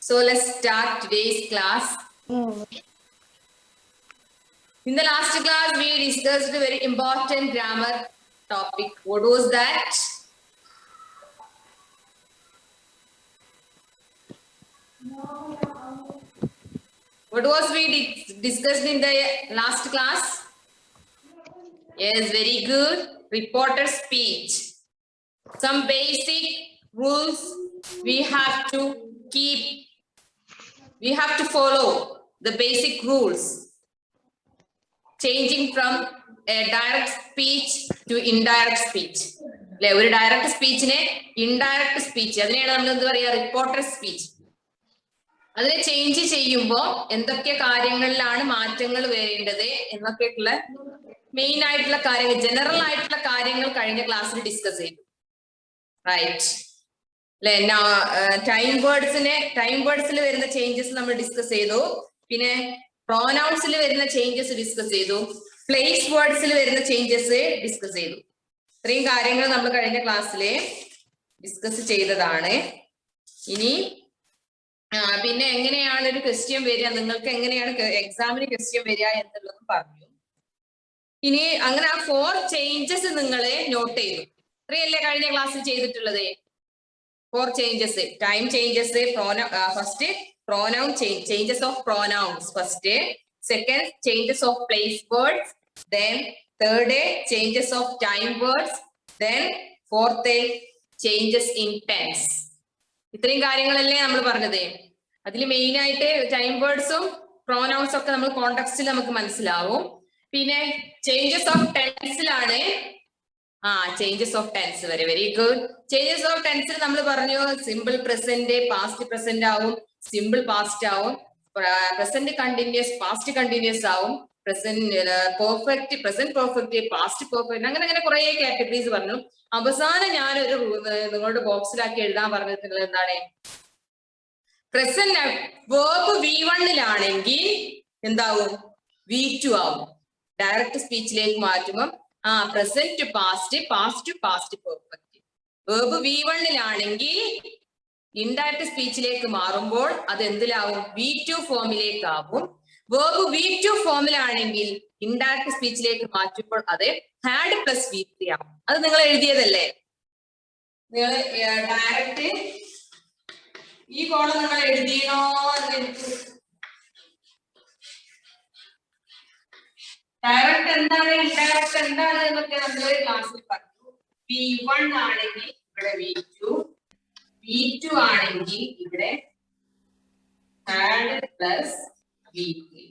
So let's start today's class. In the last class, we discussed a very important grammar topic. What was that? What was we discussed in the last class? Yes, very good. Reporter speech. Some basic rules we have to keep. We have to follow the basic rules. Changing from a direct speech to indirect speech. ഒരു direct സ്പീച്ചിനെ indirect speech, അതിനെയാണ് നമ്മൾ എന്താ പറയുക, reporter speech. അതിനെ change ചെയ്യുമ്പോൾ എന്തൊക്കെ കാര്യങ്ങളിലാണ് മാറ്റങ്ങൾ വരേണ്ടത് എന്നൊക്കെയുള്ള മെയിൻ ആയിട്ടുള്ള കാര്യങ്ങൾ, ജനറൽ ആയിട്ടുള്ള കാര്യങ്ങൾ കഴിഞ്ഞ ക്ലാസ്സിൽ ഡിസ്കസ് ചെയ്തു. റൈറ്റ് അല്ലെ? ടൈം വേർഡ്സിൽ വരുന്ന ചേഞ്ചസ് നമ്മൾ ഡിസ്കസ് ചെയ്തു. പിന്നെ പ്രോനൗൺസിൽ വരുന്ന ചേഞ്ചസ് ഡിസ്കസ് ചെയ്തു. പ്ലേസ് വേർഡ്സിൽ വരുന്ന ചേഞ്ചസ് ഡിസ്കസ് ചെയ്തു. ഇത്രയും കാര്യങ്ങൾ നമ്മൾ കഴിഞ്ഞ ക്ലാസ്സിൽ ഡിസ്കസ് ചെയ്തതാണ്. ഇനി പിന്നെ എങ്ങനെയാണ് ഒരു ക്വസ്റ്റ്യൻ വരിക, നിങ്ങൾക്ക് എങ്ങനെയാണ് എക്സാമിന് ക്വസ്റ്റ്യൻ വരിക എന്നുള്ളതും പറഞ്ഞു. ഇനി അങ്ങനെ ആ 4 ചേഞ്ചസ് നിങ്ങൾ നോട്ട് ചെയ്തു. ഇത്രയല്ലേ കഴിഞ്ഞ ക്ലാസ്സിൽ ചെയ്തിട്ടുള്ളത്? 4 changes. Time changes, first pronoun changes of pronouns first, second changes of place words, then third changes of time words, then fourth changes in tense. ഇത്രയും കാര്യങ്ങളല്ലേ നമ്മൾ പറഞ്ഞത്. അതിൽ മെയിൻ ആയിട്ട് ടൈം വേർഡ്സും പ്രോനൗൺസും ഒക്കെ നമ്മൾ കോണ്ടെക്സ്റ്റിൽ നമുക്ക് മനസ്സിലാവും. പിന്നെ ചേഞ്ചസ് ഓഫ് ടെൻസിലാണ് changes of tense. Very good. Changes of ടെൻസിൽ നമ്മൾ പറഞ്ഞു സിമ്പിൾ പ്രസന്റ് പാസ്റ്റ് പ്രസന്റ് ആവും, സിമ്പിൾ പാസ്റ്റ് ആവും, പ്രസന്റ് കണ്ടിന്യൂസ് പാസ്റ്റ് കണ്ടിന്യൂസ് ആവും, present perfect present perfect past perfect, അങ്ങനെ കുറെ കാറ്റഗറീസ് പറഞ്ഞു. അവസാനം ഞാനൊരു നിങ്ങളുടെ ബോക്സിലാക്കി എഴുതാൻ പറഞ്ഞിട്ടുള്ളത് എന്താണ്? പ്രസന്റ് വേർബ് V1-ലാണെങ്കിൽ എന്താവും? V2 ആവും. ഡയറക്റ്റ് സ്പീച്ചിലേക്ക് മാറ്റുമ്പോൾ present past, past to past perfect. Verb V1-ലാണെങ്കിൽ ഇൻഡയറക്റ്റ് സ്പീച്ചിലേക്ക് മാറുമ്പോൾ അത് എന്തിലാവും? V2 ഫോമിലേക്കാവും. വേർബ് V2 ഫോമിലാണെങ്കിൽ ഇൻഡയറക്റ്റ് സ്പീച്ചിലേക്ക് മാറ്റുമ്പോൾ അത് ഹാഡ് പ്ലസ് V3 ആവും. അത് നിങ്ങൾ എഴുതിയതല്ലേ? നിങ്ങൾ ഡയറക്റ്റ് ഈ കോളം നിങ്ങൾ എഴുതിയണോ എന്ന് എനിക്ക് ഡയറക്റ്റ് എന്താണ് ഇൻഡയറക്റ്റ് എന്താണ് എന്നൊക്കെ നമ്മൾ ക്ലാസ്സിൽ പറഞ്ഞു. V1 ആണെങ്കിൽ ഇവിടെ V2, V2 ആണെങ്കിൽ ഇവിടെ ഹാഡ് പ്ലസ് V3.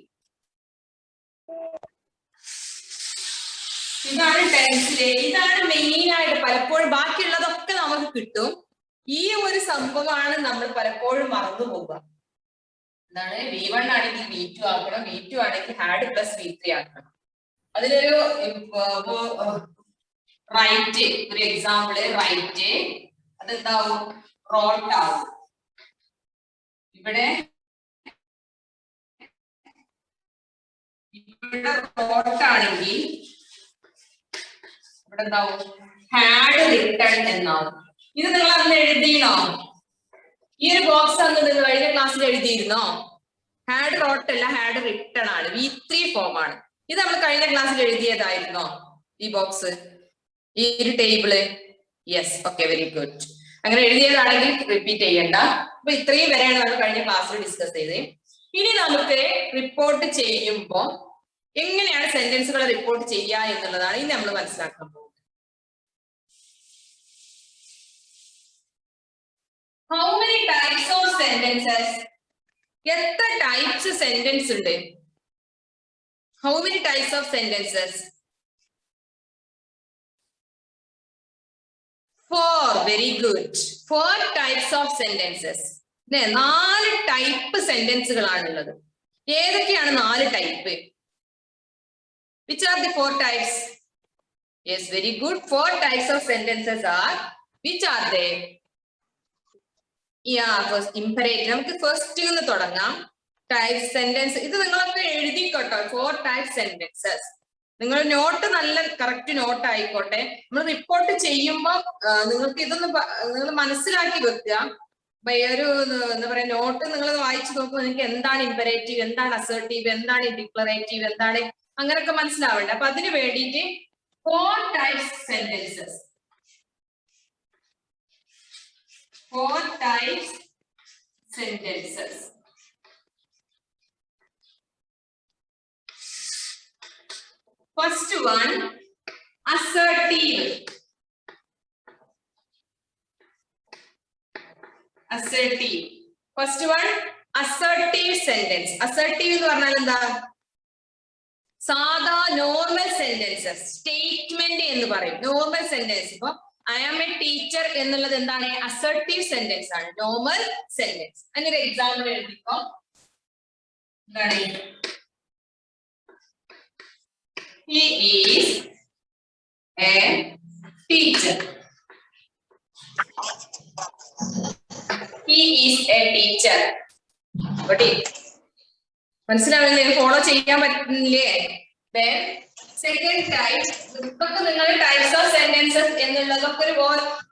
ഇതാണ് ടെൻസിലെ, ഇതാണ് മെയിൻ ആയിട്ട്. പലപ്പോഴും ബാക്കിയുള്ളതൊക്കെ നമുക്ക് കിട്ടും. ഈ ഒരു സംഭവമാണ് നമ്മൾ പലപ്പോഴും മറന്നു പോവുക. എന്താണ്? V1 ആണെങ്കിൽ V2 ആക്കണം, V2 ആണെങ്കിൽ ഹാഡ് പ്ലസ് V3 ആക്കണം. അതിലൊരു റൈറ്റ്, ഒരു എക്സാമ്പിള് റൈറ്റ്, അതെന്താവും? റോട്ട് ആവും. ഇവിടെ റോട്ട് ആണെങ്കിൽ ഇവിടെ എന്താവും? ഹാഡ് റിട്ടൺ എന്നാവും. ഇത് നിങ്ങൾ അന്ന് എഴുതിയിരുന്നോ? ഈ ഒരു ബോക്സ് അന്ന് നിങ്ങൾ കഴിഞ്ഞ ക്ലാസ്സിൽ എഴുതിയിരുന്നോ? ഹാഡ് റോട്ട് അല്ല, ഹാഡ് റിട്ടൺ ആണ്, V3 ഫോം ആണ്. ഇത് നമ്മൾ കഴിഞ്ഞ ക്ലാസ്സിൽ എഴുതിയതായിരുന്നോ ഈ ബോക്സ്, ഈ ഒരു table? Yes, okay, very good. അങ്ങനെ എഴുതിയതാണെങ്കിൽ റിപ്പീറ്റ് ചെയ്യണ്ട. അപ്പൊ ഇത്രയും വരെയാണ് നമ്മൾ കഴിഞ്ഞ ക്ലാസ്സിൽ ഡിസ്കസ് ചെയ്തത്. ഇനി നമുക്ക് റിപ്പോർട്ട് ചെയ്യുമ്പോൾ എങ്ങനെയാണ് സെന്റൻസുകൾ റിപ്പോർട്ട് ചെയ്യുക എന്നുള്ളതാണ് ഇനി നമ്മൾ മനസ്സിലാക്കാൻ പോകുന്നത്. How many types of sentences? എത്ര ടൈപ്സ് സെന്റൻസ് ഉണ്ട്? How many types of sentences? 4. Very good. 4 types of sentences. 4 type സെന്റൻസുകളാണുള്ളത്. ഏതൊക്കെയാണ് 4 type? Which are the 4 types? Yes, very good. 4 types of sentences are, which are they? First imperative. നമുക്ക് first നിന്ന് തുടങ്ങാം. Type sentence ഇത് നിങ്ങളൊക്കെ എഴുതിക്കോട്ടോ. 4 type sentences. നിങ്ങൾ not നല്ല correct not ആയിക്കോട്ടെ. നമ്മൾ റിപ്പോർട്ട് ചെയ്യുമ്പോൾ നിങ്ങൾക്ക് ഇതൊന്ന് നിങ്ങൾ മനസ്സിലാക്കി വെക്കുക. ഒരു എന്താ പറയാ നോട്ട് നിങ്ങൾ വായിച്ചു നോക്കുമ്പോൾ നിങ്ങൾക്ക് എന്താണ് ഇമ്പരേറ്റീവ്, എന്താണ് അസേർട്ടീവ്, എന്താണ് ഡിക്ലറേറ്റീവ്, എന്താണ് അങ്ങനെയൊക്കെ മനസ്സിലാവണ്ടേ. അപ്പൊ അതിന് വേണ്ടിയിട്ട് 4 types sentences. 4 types sentences. First one, assertive. Assertive. First one, assertive sentence. Assertive എന്ന് പറഞ്ഞാൽ എന്താ? സാധാ നോർമൽ സെന്റൻസസ്, സ്റ്റേറ്റ്മെന്റ് എന്ന് പറയും. Normal sentence. ഇപ്പൊ ഐ ആം എ ടീച്ചർ എന്നുള്ളത് എന്താണ്? അസർട്ടീവ് സെന്റൻസ് ആണ്, നോർമൽ സെന്റൻസ്. അതിനൊരു എക്സാമ്പിൾ എഴുതിക്കോ. എന്താണ്? He is a teacher. He is a teacher. മനസ്സിലാവില്ലേ? ഫോളോ ചെയ്യാൻ പറ്റുന്നില്ലേ? സെക്കൻഡ് ടൈപ്പ്, ഇപ്പൊക്കെ നിങ്ങൾ ടൈപ്സ് ഓഫ് സെന്റൻസസ് എന്നുള്ളതൊക്കെ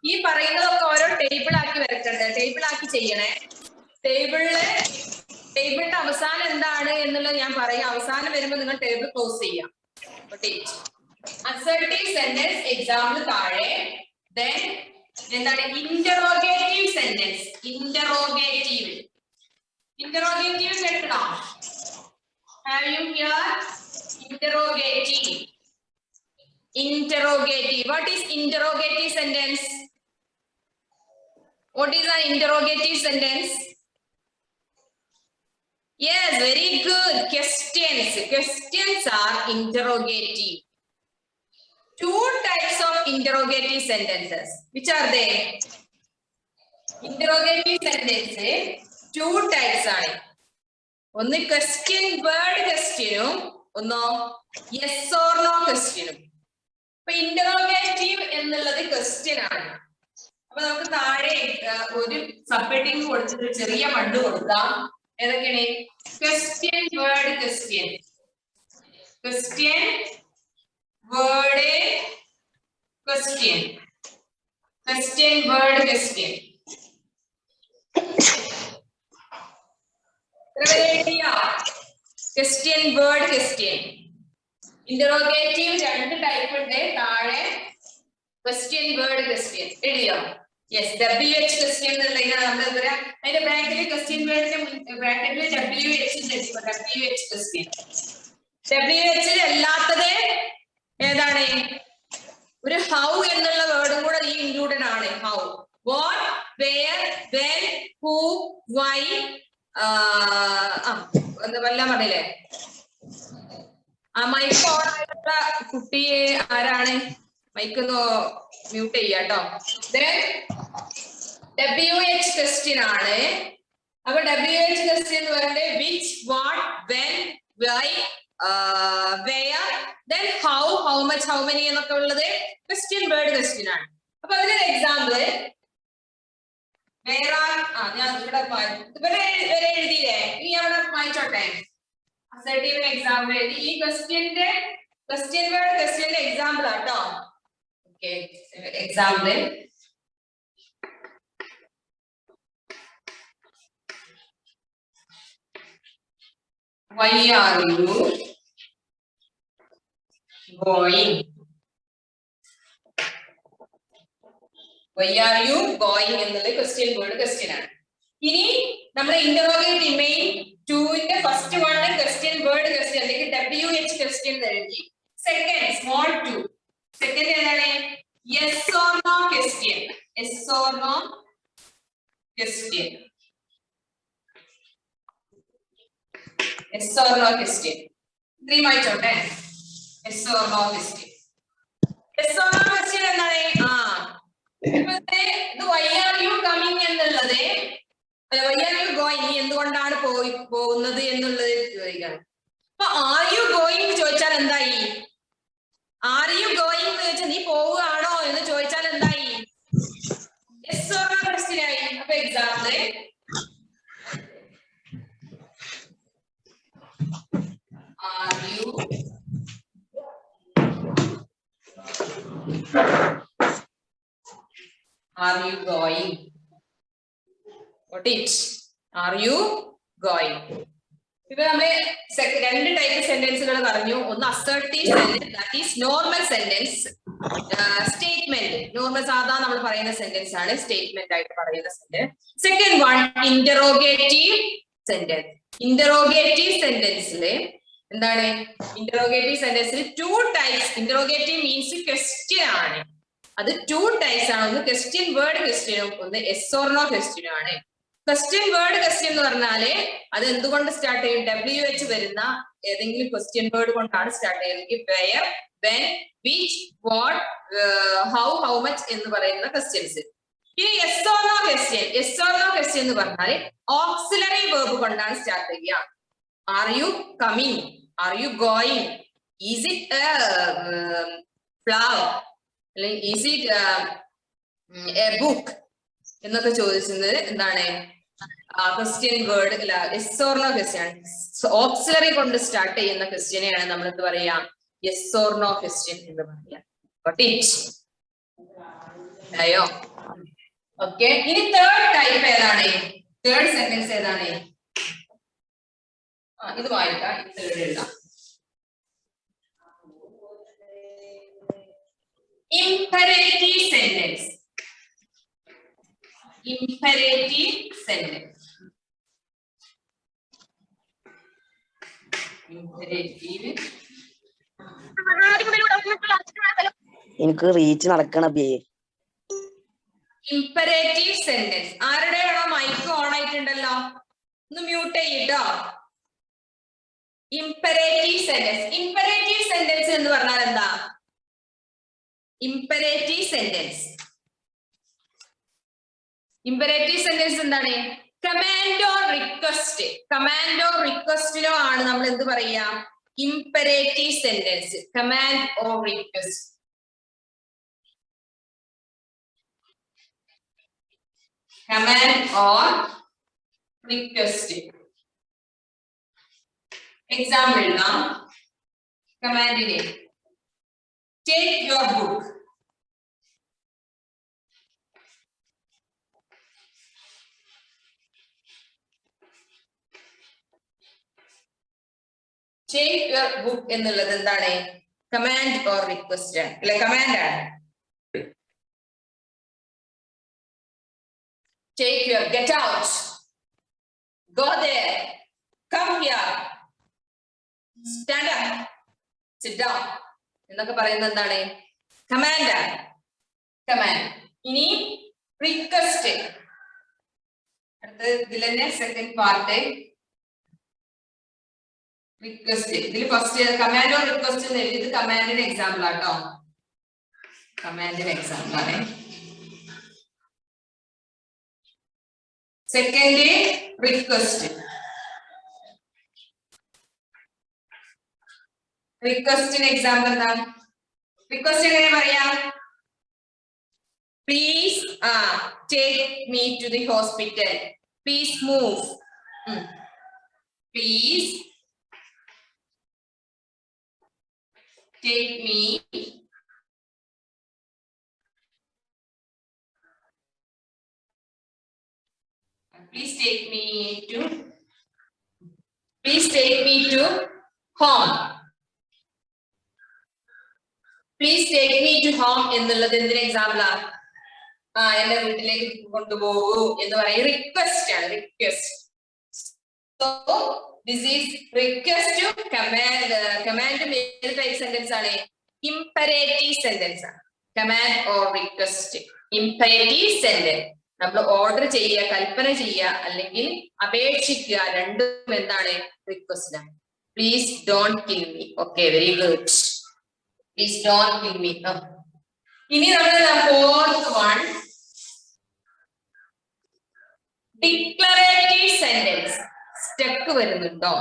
ഈ പറയുന്നതൊക്കെ ഓരോ ടേബിൾ ആക്കി വരട്ടെ, ടേബിൾ ആക്കി ചെയ്യണേ. ടേബിളിന്റെ അവസാനം എന്താണ് എന്നുള്ളത് ഞാൻ പറയാം. അവസാനം വരുമ്പോൾ നിങ്ങൾ ടേബിൾ ക്ലോസ് ചെയ്യാം. അസർട്ടീവ് സെന്റൻസ് എക്സാമ്പിൾ താഴെ. ദെൻ എന്താണ്? Interrogative sentence. ഇന്ററോഗേറ്റീവ് കേൾക്കണോ? Have you here interrogative? Interrogative. What is interrogative sentence? What is an interrogative sentence? Yes, very good. Questions. Questions are interrogative. 2 types of interrogative sentences. Which are they? Interrogative sentence 2 types are. ഒന്ന് question word ക്വസ്റ്റ്യനും ഒന്നോ yes or no ക്വസ്റ്റ്യനും. അപ്പൊ interrogative എന്നുള്ളത് question ആണ്. അപ്പൊ നമുക്ക് താഴെ ഒരു സബ്ഹെഡിങ് കൊടുത്തിട്ട് ചെറിയ മണ്ട് കൊടുക്കാം. ഏതൊക്കെയാണ്? Question word question, question word question, question word question. Question word question. Interrogative 2 type ഉണ്ട്. താഴെ ക്വസ്റ്റ്യൻ വേർഡ് ക്വസ്റ്റ്യൻ എഴുതിയോ? യെസ്, WH ക്വസ്റ്റ്യൻ എന്നുള്ളതിനാണ് നമ്മൾ പറയാ. അതിന്റെ ബ്രാക്കറ്റിൽ ക്വസ്റ്റ്യൻ വേർഡിന്റെ ബ്രാക്കറ്റിൽ WH ക്വസ്റ്റ്യൻ. WH അല്ലാത്തത് ഏതാണ്? ഒരു ഹൗ എന്നുള്ള വേർഡും കൂടെ ഈ ഇൻക്ലൂഡഡ് ആണ്. How, what, where, when, who, why. വല്ല പറഞ്ഞില്ലേ? ആ മൈക്ക് ഓൺ ആയിട്ടുള്ള കുട്ടി ആരാണ്? മൈക്ക് ഒന്ന് മ്യൂട്ട് ചെയ്യാട്ടോ. WH ക്വസ്റ്റ്യൻ ആണ്. അപ്പൊ WH ക്വസ്റ്റ്യൻ എന്ന് പറയുന്നത് which, what, when, why, where, then how, how much, how many എന്നൊക്കെ ഉള്ളത് ക്വസ്റ്റ്യൻ വേർഡ് ക്വസ്റ്റ്യൻ ആണ്. അപ്പൊ അതിനൊരു എക്സാമ്പിൾ ഞാൻ ഇവിടെ എഴുതിയില്ലേ? ഈ അവിടെ വായിച്ചോട്ടെ. അസർട്ടീവ് എക്സാമ്പിൾ എഴുതി. ഈ ക്വസ്റ്റ്യൻ വേർഡ് ക്വസ്റ്റ്യന്റെ എക്സാമ്പിൾ ആട്ടോ. Okay, example why are you going? Why are you going എന്നുള്ള ക്വസ്റ്റ്യൻ വേർഡ് ക്വസ്റ്റ്യൻ ആണ്. ഇനി നമ്മുടെ ഇന്ററോഗേറ്റീവ് മെയിൻ 2ന്റെ first one question word question അല്ലെങ്കിൽ WH ക്വസ്റ്റ്യൻ എഴുതി. സെക്കൻഡ് സ്മോൾ 2 സെക്കൻഡ് ഏതാണ്? Yes or no question. Yes or no question. Yes or no question. ഇത്രയും വായിച്ചോട്ടെ. Yes or no question. Yes or no question എന്താണ്? ഇത് why are you coming എന്നുള്ളത്, why are you going, നീ എന്തുകൊണ്ടാണ് പോകുന്നത് എന്നുള്ളത് ചോദിക്കണം. അപ്പൊ are you going ചോദിച്ചാൽ എന്തായി? are you going എന്ന് ചോദിച്ചാൽ നീ പോവുകയാണോ എന്ന് ചോദിച്ചാൽ എന്തായി? yes or no question ആയി. അപ്പൊ example are you going? Got it? Are you going? ഇപ്പൊ നമ്മള് രണ്ട് ടൈപ്പ് സെന്റൻസുകൾ പറഞ്ഞു. ഒന്ന് assertive sentence, that is normal sentence. Statement, normal സാധാരണ നമ്മൾ പറയുന്ന സെന്റൻസ് ആണ് സ്റ്റേറ്റ്മെന്റ് ആയിട്ട് പറയുന്ന sentence. Second one interrogative sentence. Interrogative സെന്റൻസില് എന്താണ്? ഇന്ററോഗേറ്റീവ് സെന്റൻസിൽ two types. Interrogative means question ആണ്. അത് ടു ടൈപ്സ് ആണ്. ഒന്ന് ക്വസ്റ്റ്യൻ വേർഡ് ക്വസ്റ്റ്യനും ഒന്ന് യെസ് ഓർ നോ ക്വസ്റ്റ്യനും ആണ്. ക്വസ്റ്റ്യൻ വേർഡ് ക്വസ്റ്റ്യൻ എന്ന് പറഞ്ഞാല് അത് എന്തുകൊണ്ട് സ്റ്റാർട്ട് ചെയ്യും? WH വരുന്ന ഏതെങ്കിലും ക്വസ്റ്റ്യൻ വേർഡ് കൊണ്ടാണ് സ്റ്റാർട്ട് ചെയ്യുന്നത്. Where, when, which, what, how much എന്ന് പറയുന്ന ക്വസ്റ്റ്യൻസ്. ഇനി yes or no question. Yes or no question എന്ന് പറഞ്ഞാല് ഓക്സിലറി വേർബ് കൊണ്ടാണ് സ്റ്റാർട്ട് ചെയ്യുക. Are you coming? Are you going? Is it flower? അല്ലെങ്കിൽ ഈസ് ഇറ്റ് എ ബുക്ക് എന്നൊക്കെ ചോദിച്ചത് എന്താണ്? ക്വസ്റ്റ്യൻ വേർഡ് അല്ല, yes or no question. Auxiliary കൊണ്ട് സ്റ്റാർട്ട് ചെയ്യുന്ന ക്വസ്റ്റ്യനെയാണ് നമ്മൾ എന്ത് പറയാ? യെസ് ഓർ നോ ക്വസ്റ്റ്യൻ എന്ന് പറയാം. അയ്യോ, ഓക്കെ. ഇനി തേർഡ് ടൈപ്പ് ഏതാണ്? തേർഡ് സെന്റൻസ് ഏതാണ്? ഇത് വായിക്കാം. തേർഡ് എഴുതാം. Imperative sentence. Imperative sentence. Imperative. എനിക്ക് റീച്ച് നടക്കണം. Imperative sentence. ആരുടെയാണോ മൈക്ക് ഓൺ ആയിട്ടുണ്ടല്ലോ? ഒന്ന് മ്യൂട്ട് ചെയ്യട്ടോ. Imperative sentence. Imperative sentence എന്ന് പറഞ്ഞാൽ എന്താ? Imperative sentence. ഇമ്പരേറ്റീവ് സെന്റൻസ് എന്താണ്? Command or request. Command or റിക്വസ്റ്റിനോ ആണ് നമ്മൾ എന്ത് പറയാ? Imperative sentence. Command or request. Command or request. Example എഴുതാം. കമാൻഡിനെ take your book. Take your book എന്നുള്ളത് എന്താണ്? കമാൻഡ് ഓർ റിക്വസ്റ്റ് ആണ്, അല്ലെ? കമാൻഡ് ആണ്. Take your, get out, go there, come here, stand up, sit down എന്നൊക്കെ പറയുന്നത് എന്താണ്? കമാൻഡ് ആണ്. കമാൻഡ്. ഇനി റിക്വസ്റ്റ്. അടുത്ത ഇതിൽ തന്നെ സെക്കൻഡ് പാർട്ട് റിക്വസ്റ്റ്. ഇതിൽ ഫസ്റ്റ് കമാൻഡ് ഓർ റിക്വസ്റ്റ് എന്ന് എഴുതി. ഇത് കമാൻഡിന്റെ എക്സാമ്പിൾ ആട്ടോ. കമാൻഡിന്റെ എക്സാമ്പിൾ ആണ്. Second request. റിക്വസ്റ്റിന് എക്സാമ്പിൾ എന്താണ്? റിക്വസ്റ്റ് എങ്ങനെ പറയാം? Please take me to the hospital. Please move. Please take me please take me to home. Please take me to home എന്നുള്ളത് എന്തിന് എക്സാമ്പിൾ ആണ്? എന്റെ വീട്ടിലേക്ക് കൊണ്ടുപോകൂ എന്ന് പറയും. റിക്വസ്റ്റ് ആണ്. Request. So this is request to command. Command ഏത് type sentence ആണ്? ഇംപെരേറ്റീവ് സെന്റൻസ് ആണ്. Command or request. Imperative sentence നമ്മൾ ഓർഡർ ചെയ്യുക, കൽപ്പന ചെയ്യുക, അല്ലെങ്കിൽ അപേക്ഷിക്കുക. രണ്ടും എന്താണ്? റിക്വസ്റ്റ് ആണ്. Please don't kill me. Okay, very good. Please don't kill me. ഇനി നമ്മൾ ഫോർത്ത് വൺ, ഡിക്ലറേറ്റീവ് സെന്റൻസ്. സ്റ്റെക്ക് വരുന്നുണ്ടോ?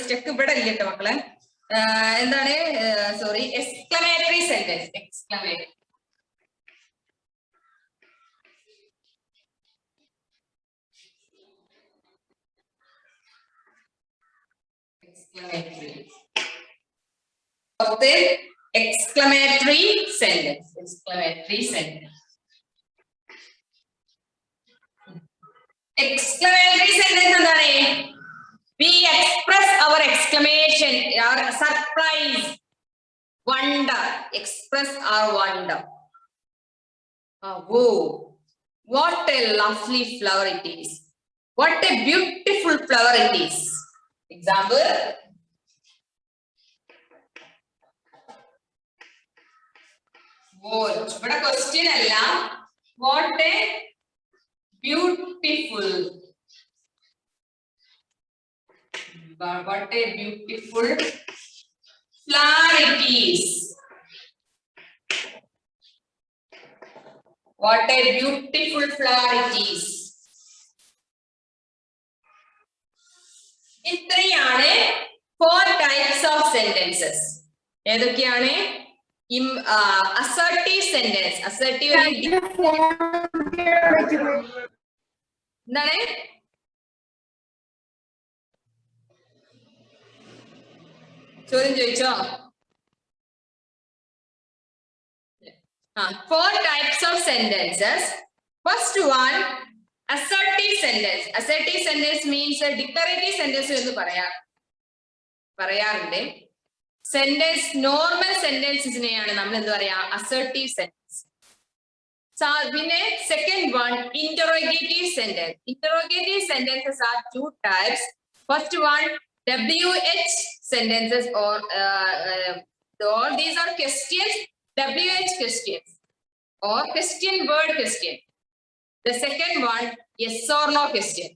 സ്റ്റെക്ക് ഇവിടെ ഇല്ല കേട്ടോ മക്കളെ. എന്താണ്? Sorry, exclamatory sentence. Exclamatory. Exclamatory sentence. Exclamatory sentence. exclamatory sentence എന്താണ്? We express our exclamation, our surprise, wonder, express our wonder. Oh, what a lovely flower it is. What a beautiful flower it is. Example. Oh, ഇവിടെ question അല്ല. What a beautiful. What a beautiful flower it is. What a beautiful flower it is. ഇത്രയാണ് 4 types of sentences. ഏതൊക്കെയാണ്? Assertive sentence. Assertive എന്താണ്? ചോദ്യം ചോദിച്ചോ? 4 types of sentences. First one, assertive sentence. Assertive sentence means a declarative sentence എന്ന് പറയാറുണ്ട്. Sentence, normal sentencesനെയാണ് നമ്മൾ എന്ത് പറയാ? Assertive sentence. പിന്നെ second one, interrogative sentence. Interrogative sentences are 2 types. First one, WH sentences, or all these are questions, WH questions or question word question. The second one, yes or no question.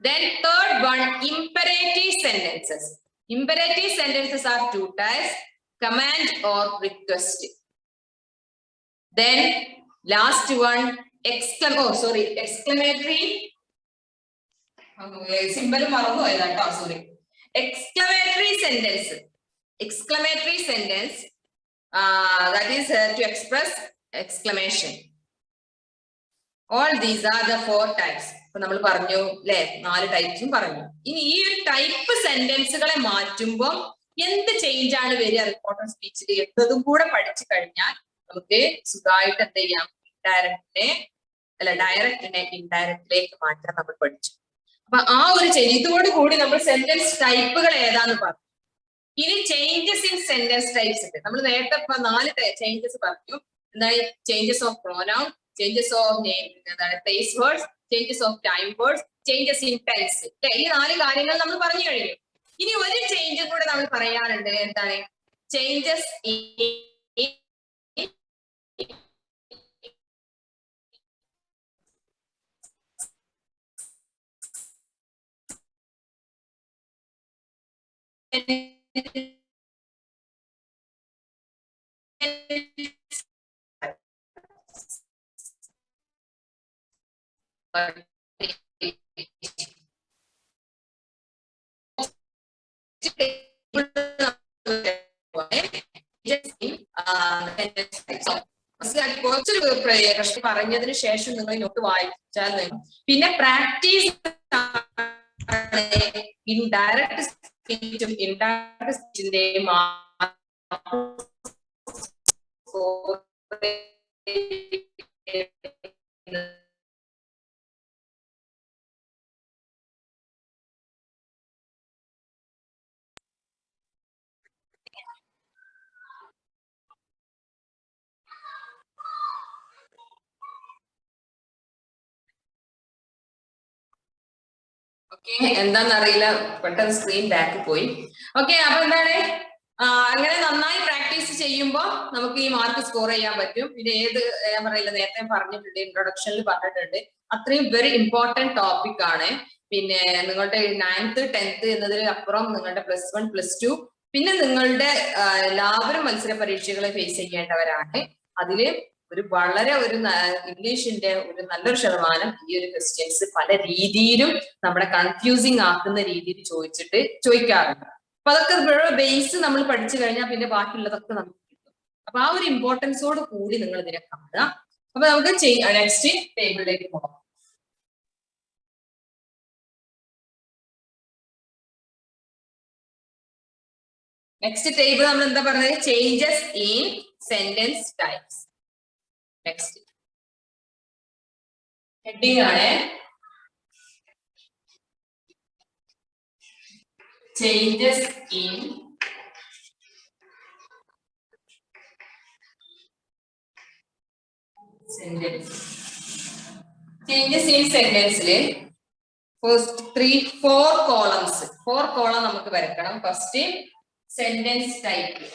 Then third one, imperative sentences. Imperative sentences are 2 types, command or request. Then last one, exclamatory. Symbol marunnu poyada, sorry. Exclamatory sentence. Exclamatory sentence, that is to express exclamation. All these are the 4 types. ഇപ്പൊ നമ്മൾ പറഞ്ഞു അല്ലെ, 4 ടൈപ്സും പറഞ്ഞു. ഇനി ഈ ഒരു type സെന്റൻസുകളെ മാറ്റുമ്പോൾ എന്ത് ചേഞ്ച് ആണ് വരിക റിപ്പോർട്ടർ സ്പീച്ചിൽ എന്നതും കൂടെ പഠിച്ചു കഴിഞ്ഞാൽ നമുക്ക് സുഖമായിട്ട് എന്ത് ചെയ്യാം? ഡയറക്റ്റിനെ ഇൻഡയറക്റ്റിലേക്ക് മാറ്റാൻ നമ്മൾ പഠിച്ചു. അപ്പൊ ആ ഒരു ചേഞ്ച് ഇതോട് കൂടി നമ്മൾ സെന്റൻസ് ടൈപ്പുകൾ ഏതാന്ന് പറഞ്ഞു. ഇനി ചേഞ്ചസ് ഇൻ സെന്റൻസ് ടൈപ്സ് ഉണ്ട്. നമ്മൾ നേരത്തെ 4 ചേഞ്ചസ് പറഞ്ഞു. എന്താണ്? Changes of pronoun, changes of place words, changes of time words, changes in tense. ഈ 4 കാര്യങ്ങൾ നമ്മൾ പറഞ്ഞു കഴിഞ്ഞു. ഇനി ഒരു ചേഞ്ചും കൂടെ നമ്മൾ പറയാറുണ്ട്. എന്താണ്? ചേഞ്ചസ് കുറച്ച് പറഞ്ഞതിന് ശേഷം നിങ്ങൾ നോട്ട് വായിച്ചാൽ പിന്നെ പ്രാക്ടീസ് ഇൻഡയറക്റ്റ് സ്പീച്ചും ഇൻഡയറക്റ്റ് സ്പീച്ചിന്റെയും എന്താന്നറിയില്ല, പെട്ടെന്ന് സ്ക്രീൻ ബാക്ക് പോയി. ഓക്കെ, അപ്പൊ എന്താണ്, അങ്ങനെ നന്നായി പ്രാക്ടീസ് ചെയ്യുമ്പോൾ നമുക്ക് ഈ മാർക്ക് സ്കോർ ചെയ്യാൻ പറ്റും. പിന്നെ ഞാൻ പറയില്ല, നേരത്തെ പറഞ്ഞിട്ടുണ്ട്, ഇൻട്രൊഡക്ഷനിൽ പറഞ്ഞിട്ടുണ്ട്, അത്രയും വെരി ഇമ്പോർട്ടന്റ് ടോപ്പിക് ആണ്. പിന്നെ നിങ്ങളുടെ 9th 10th എന്നതിന് അപ്പുറം നിങ്ങളുടെ +1 +2 പിന്നെ നിങ്ങളുടെ എല്ലാവരും മത്സര പരീക്ഷകളെ ഫേസ് ചെയ്യേണ്ടവരാണ്. അതില് വളരെ ഇംഗ്ലീഷിന്റെ ഒരു നല്ലൊരു ശതമാനം ഈ ഒരു ക്വസ്റ്റ്യൻസ് പല രീതിയിലും നമ്മുടെ കൺഫ്യൂസിങ് ആക്കുന്ന രീതിയിൽ ചോദിക്കാറുണ്ട്. അപ്പൊ അതൊക്കെ ബേസ് നമ്മൾ പഠിച്ചു കഴിഞ്ഞാൽ പിന്നെ ബാക്കിയുള്ളതൊക്കെ നമുക്ക് കിട്ടും. അപ്പൊ ആ ഒരു ഇമ്പോർട്ടൻസോട് കൂടി നിങ്ങൾ ഇതിനെ കാണുക. അപ്പൊ നമുക്ക് നെക്സ്റ്റ് ടേബിളിലേക്ക് പോകാം. നെക്സ്റ്റ് ടേബിൾ നമ്മൾ എന്താ പറഞ്ഞത്? Changes in sentence types. Next heading ആണ് changes in sentence. Changes in sentence le first 4 columns. 4 column നമുക്ക് വരക്കണം. First sentence type.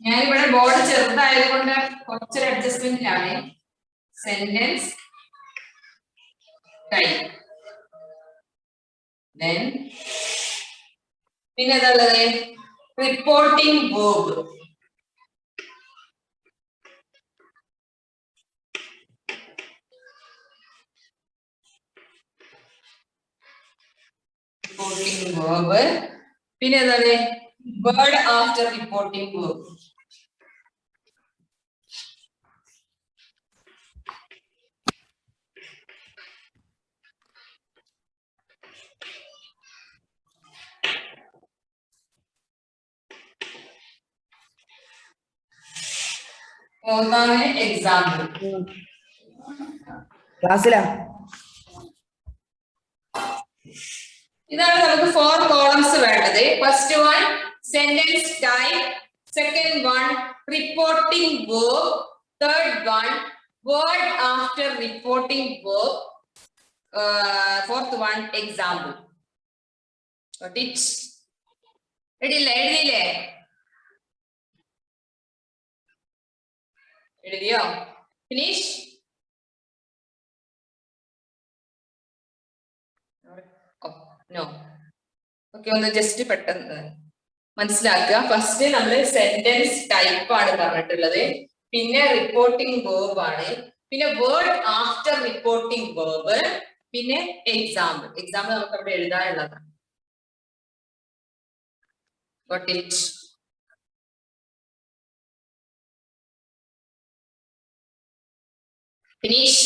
ഞാൻ ഇവിടെ ബോർഡ് ചെറുതായതുകൊണ്ട് കുറച്ചൊരു അഡ്ജസ്റ്റ്മെന്റിലാണ്. Sentence type. Then പിന്നെ ഏതാള്ളത് റിപ്പോർട്ടിംഗ് വേർബ്. Reporting verb. പിന്നെ ഏതാണ് വേർഡ് ആഫ്റ്റർ റിപ്പോർട്ടിംഗ് വേർബ്. ഒന്നാണ് എക്സാമ്പിൾ. ക്ലാസ്സിലാ ഇതാണ് നമുക്ക് 4 കോളംസ് വേണ്ടത്. First one sentence type, second one reporting verb, third one word after reporting verb, fourth one example. എഴുതിയില്ലേ? എഴുതിയോ? ഫിനിഷ്? നോ. ഓക്കെ, ഒന്ന് ജസ്റ്റ് പെട്ടെന്ന് മനസ്സിലാക്കുക. ഫസ്റ്റ് നമ്മൾ സെന്റൻസ് ടൈപ്പ് ആണ് പറഞ്ഞിട്ടുള്ളത്, പിന്നെ റിപ്പോർട്ടിംഗ് വേർബ് ആണ്, പിന്നെ വേർഡ് ആഫ്റ്റർ റിപ്പോർട്ടിംഗ് വേർബ്, പിന്നെ എക്സാമ്പിൾ. എക്സാമ്പിൾ നമുക്ക് അവിടെ എഴുതാനുള്ളതാണ്. Got it? Finish?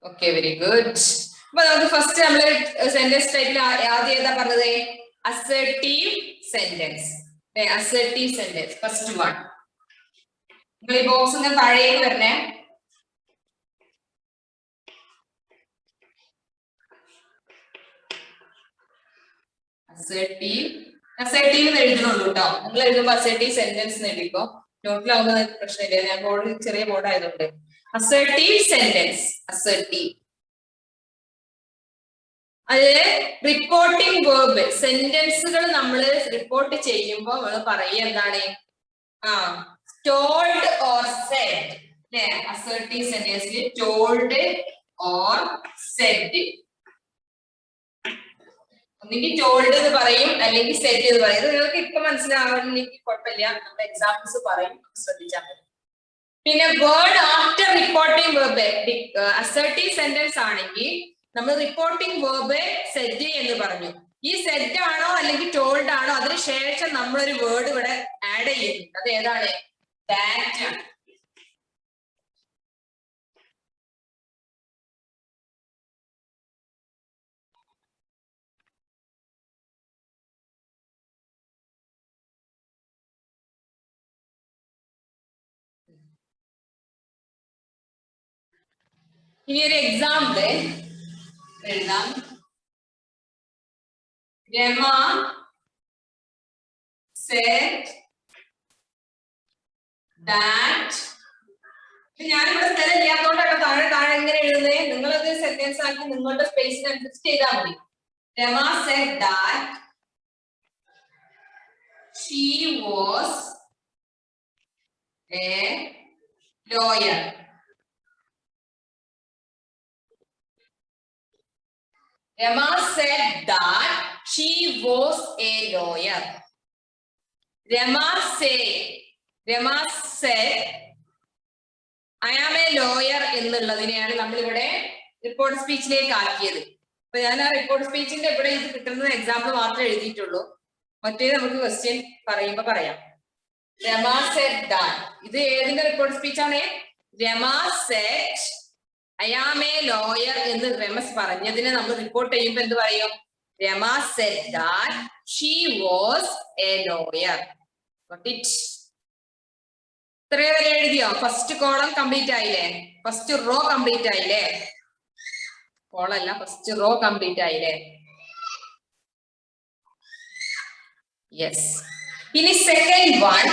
Okay, very good. അപ്പൊ നമുക്ക് ഫസ്റ്റ് നമ്മള് സെന്റൻസ് ടൈപ്പിൽ ആദ്യം ഏതാ പറഞ്ഞത്? Assertive sentence. Assertive sentence first one. നിങ്ങൾ ഈ ബോക്സ് ഒന്ന് താഴേക്ക് വരണേ. അസർട്ടീവ് എഴുതണുള്ളൂ കേട്ടോ. നിങ്ങൾ എഴുതുമ്പോ അസർട്ടീവ് സെന്റൻസ് എഴുതിക്കോ. നോട്ടിലാവുന്ന പ്രശ്നമില്ല, ഞാൻ ബോർഡ് ചെറിയ ബോർഡ് ആയതുകൊണ്ട്. Assertive sentence. അസർട്ടീവ്. അതില് റിപ്പോർട്ടിംഗ് വേർബ്. സെന്റൻസുകൾ നമ്മൾ റിപ്പോർട്ട് ചെയ്യുമ്പോ നമ്മൾ പറയുക എന്താണ്? Told or said. അല്ലെ? അസർട്ടീവ് സെന്റൻസിൽ ടോൾഡ് ഓർ സെഡ്. ഒന്നെങ്കിൽ ടോൾഡ് എന്ന് പറയും, അല്ലെങ്കിൽ സെഡ് എന്ന് പറയും. ഇത് നിങ്ങൾക്ക് ഇപ്പൊ മനസ്സിലാവണമെങ്കിൽ കുഴപ്പമില്ല, നമ്മുടെ എക്സാമ്പിൾസ് പറയും, ശ്രദ്ധിച്ചാൽ മതി. പിന്നെ word after reporting verb. Assertive sentence ആണെങ്കിൽ നമ്മൾ റിപ്പോർട്ടിംഗ് വേർബ് സെഡ് എന്ന് പറഞ്ഞു. ഈ സെഡ് ആണോ അല്ലെങ്കിൽ ടോൾഡ് ആണോ, അതിന് ശേഷം നമ്മളൊരു വേർഡ് ഇവിടെ ആഡ് ചെയ്യുന്നുണ്ട്. അത് ഏതാണ്? ദാറ്റ് ആണ്. ഇനി ഒരു എക്സാമ്പിൾ എഴുതാം. Rama said that. ഞാനിവിടെ സ്ഥലം ഇല്ലാത്തോണ്ടാണ് താഴെ താഴെ എങ്ങനെ എഴുതുന്നത്. നിങ്ങളത് സെന്റൻസ് ആക്കി നിങ്ങളുടെ സ്പേസിനനുസരിച്ച് ചെയ്താൽ മതി. Rama said that she was a lawyer. Rama said that she was a lawyer. Rama said I am a lawyer എന്നുള്ളതിനെയാണ് നമ്മളിവിടെ റിപ്പോർട്ട് സ്പീച്ചിലേക്ക് ആക്കിയത്. അപ്പൊ ഞാൻ ആ റിപ്പോർട്ട് സ്പീച്ചിന്റെ ഇവിടെ ഇത് കിട്ടുന്ന എക്സാമ്പിൾ മാത്രമേ എഴുതിയിട്ടുള്ളൂ. മറ്റേ നമുക്ക് ക്വസ്റ്റ്യൻ പറയുമ്പോ പറയാം. Rama said that. ഇത് ഏതിന്റെ report സ്പീച്ചാണ്? Rama said I am a lawyer എന്ന് രമസ് പറഞ്ഞതിനെ നമ്മൾ റിപ്പോർട്ട് ചെയ്യുമ്പോൾ എന്ത് പറയും? Rama said that she was a lawyer. Got it? ഇത്രയും വരെ എഴുതിയോ? ഫസ്റ്റ് കോളം കംപ്ലീറ്റ് ആയില്ലേ? ഫസ്റ്റ് റോ കംപ്ലീറ്റ് ആയില്ലേ? കോളല്ല, ഫസ്റ്റ് റോ കംപ്ലീറ്റ് ആയില്ലേ? യെസ്. ഇനി സെക്കൻഡ് വൺ.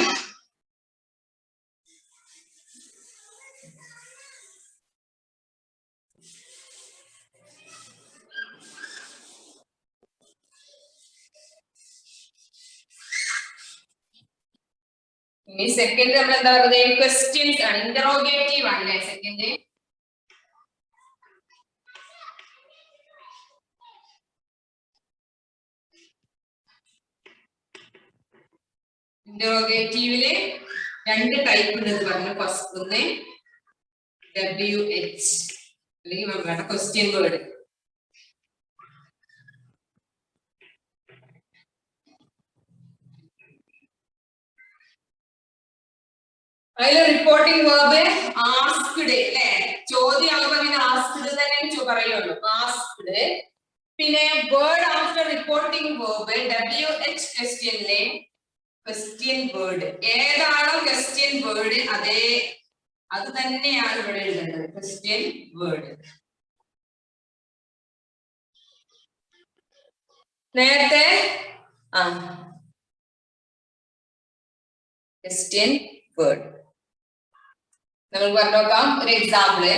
ഇനി സെക്കൻഡ് നമ്മൾ എന്താ പറയുന്നത്? ക്വസ്റ്റ്യൻസ് ആണ്, ഇന്ററോഗേറ്റീവ് ആണല്ലേ സെക്കൻഡ്. ഇന്ററോഗേറ്റീവില് രണ്ട് ടൈപ്പ് ഉണ്ടെന്ന് പറഞ്ഞു. ഫസ്റ്റ് ഒന്ന് WH അല്ലെങ്കിൽ വേണ്ട ക്വസ്റ്റ്യൻ വേർഡ്. അതിൽ റിപ്പോർട്ടിംഗ് വേർബ് ആസ്ക്ഡ് അല്ലെ? ചോദ്യമാകുമ്പോ പിന്നെ ആസ്ക്ഡ് തന്നെ പറയുള്ളൂ, ആസ്ക്ഡ്. പിന്നെ word after reporting verb WH ക്വസ്റ്റ്യനിലെ ക്വസ്റ്റ്യൻ വേർഡ്. ഏതാണോ ക്വസ്റ്റ്യൻ വേർഡ് അത് തന്നെയാണ് ഇവിടെ എഴുതേണ്ടത്, ക്വസ്റ്റ്യൻ വേർഡ്. നേരത്തെ ക്വസ്റ്റ്യൻ വേർഡ് നമ്മൾ പറഞ്ഞു നോക്കാം. ഒരു example,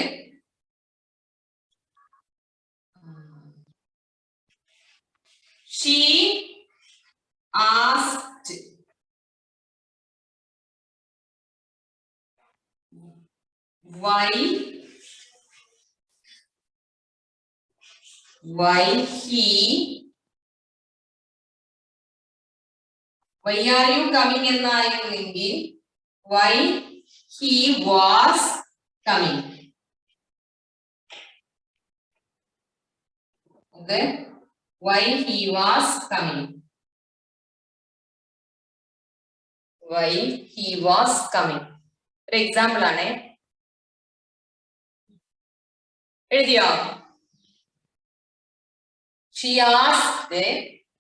she asked why are you coming എന്നായിരുന്നെങ്കിൽ why he was coming. Okay, why he was coming. Why he was coming. ഒരു എക്സാമ്പിൾ ആണ്. എഴുതിയോ? She asked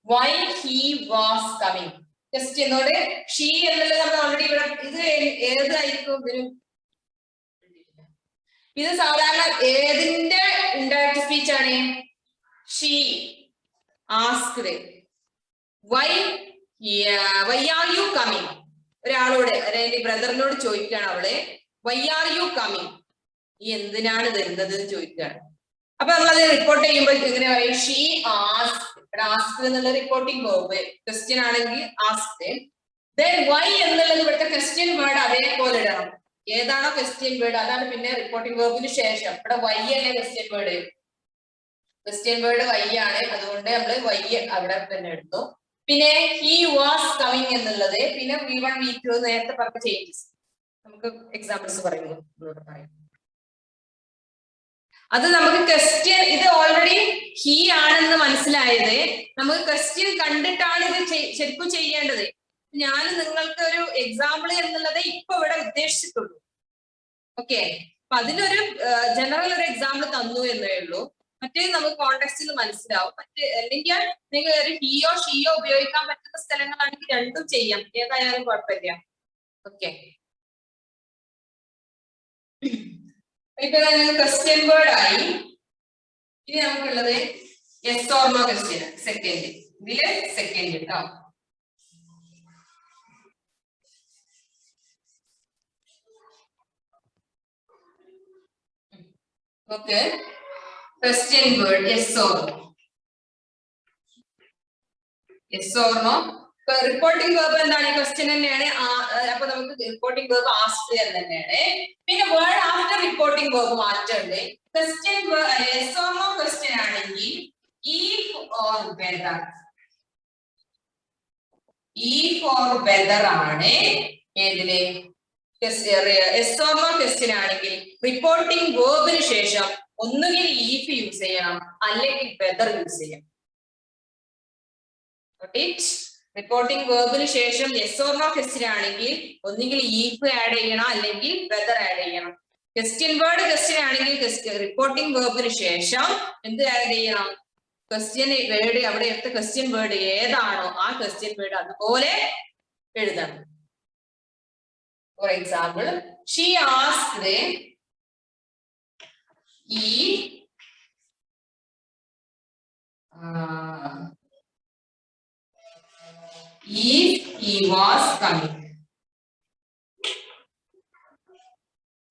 why he was coming. ക്വസ്റ്റ്യനോട് ഷീ എന്നുള്ളത് നമ്മൾ ഓൾറെഡി ഇവിടെ, ഇത് ഏതായിരിക്കും? ഇത് സാധാരണ ഏതിന്റെ ഇൻഡയറക്റ്റ് സ്പീച്ച് ആണ്? She asked why are you coming. ഒരാളോട്, അതായത് ബ്രദറിനോട് ചോദിക്കുകയാണ് അവള്, why are you coming, ഈ എന്തിനാണ് വരുന്നത് എന്ന് ചോദിക്കുകയാണ്. അപ്പൊ നമ്മളത് റിപ്പോർട്ട് ചെയ്യുമ്പോൾ എങ്ങനെ പറയും? She asked. ആസ്ക്ഡ് എന്നുള്ള റിപ്പോർട്ടിംഗ് വേർബ്, ക്വസ്റ്റ്യൻ ആണെങ്കിൽ ആസ്ക്ഡ്. then why എന്നുള്ളത് ഇവിടുത്തെ ക്വസ്റ്റ്യൻ വേർഡ് അതേപോലെ ഇടണം. ഏതാണോ ക്വസ്റ്റ്യൻ വേർഡ് അതാണ് പിന്നെ റിപ്പോർട്ടിംഗ് വേർബിന് ശേഷം. ഇവിടെ വൈ അല്ലേ question word? Question word why ആണ്, അതുകൊണ്ട് നമ്മൾ വൈ അവിടെ തന്നെ എടുത്തു. പിന്നെ he was coming എന്നുള്ളത്, പിന്നെ V1 V2 നേരത്തെ പറഞ്ഞ ചേഞ്ചസ്. നമുക്ക് എക്സാമ്പിൾസ് പറയുന്നു. അത് നമുക്ക് ക്വസ്റ്റ്യൻ, ഇത് ഓൾറെഡി ഹീ ആണെന്ന് മനസ്സിലായത് നമുക്ക് ക്വസ്റ്റ്യൻ കണ്ടിട്ടാണ് ഇത് ശരിക്കും ചെയ്യേണ്ടത്. ഞാൻ നിങ്ങൾക്ക് ഒരു എക്സാമ്പിൾ എന്നുള്ളത് ഇപ്പൊ ഇവിടെ ഉദ്ദേശിച്ചിട്ടുള്ളൂ. ഓക്കെ, അപ്പൊ അതിനൊരു ജനറൽ ഒരു എക്സാമ്പിൾ തന്നു എന്നേ ഉള്ളൂ. മറ്റേ നമുക്ക് കോണ്ടെക്സ്റ്റിൽ മനസ്സിലാവും. അല്ലെങ്കിൽ നിങ്ങൾ ഒരു ഹീയോ ഷീയോ ഉപയോഗിക്കാൻ പറ്റുന്ന സ്ഥലങ്ങളാണെങ്കിൽ രണ്ടും ചെയ്യാം, ഏതായാലും കുഴപ്പമില്ല. ഓക്കെ, ഇപ്പൊ ക്വസ്റ്റ്യൻ വേർഡ് ആയി. ഇനി നമുക്കുള്ളത് yes or no question. Second, ഇതില് സെക്കൻഡ് കേട്ടോ. Okay, question word yes or no. Yes or no. Reporting verb എന്താണ്? ക്വസ്റ്റ്യൻ തന്നെയാണ്. അപ്പൊ നമുക്ക് റിപ്പോർട്ടിംഗ് വേർബ് ആസ്ക്ഡ് എന്ന് തന്നെയാണ്. പിന്നെ വേർഡ് ആഫ്റ്റർ റിപ്പോർട്ടിംഗ് വേർബ് മാറ്റുണ്ട്. Question yes or no question ആണെങ്കിൽ if or whether. If or whether ആണ് ഏതില്? യെസ് ഓർ നോ ക്വസ്റ്റ്യൻ ആണെങ്കിൽ റിപ്പോർട്ടിംഗ് വേർബിന് ശേഷം ഒന്നുകിൽ ഈഫ് യൂസ് ചെയ്യണം അല്ലെങ്കിൽ വെദർ യൂസ് ചെയ്യണം. റിപ്പോർട്ടിംഗ് വേർബിന് ശേഷം യെസ് ഓർ നോ ക്വസ്റ്റ്യൻ ആണെങ്കിൽ ഒന്നുകിൽ ഈഫ് ആഡ് ചെയ്യണം അല്ലെങ്കിൽ വെദർ ആഡ് ചെയ്യണം. ക്വസ്റ്റ്യൻ വേർഡ് ക്വസ്റ്റ്യൻ ആണെങ്കിൽ റിപ്പോർട്ടിംഗ് വേർബിന് ശേഷം എന്ത് ആഡ് ചെയ്യണം? ക്വസ്റ്റ്യൻ വേർഡ്, അവിടെ ക്വസ്റ്റ്യൻ വേർഡ് ഏതാണോ ആ ക്വസ്റ്റ്യൻ വേർഡ് അതുപോലെ എഴുതണം. For example, she asked if he was coming.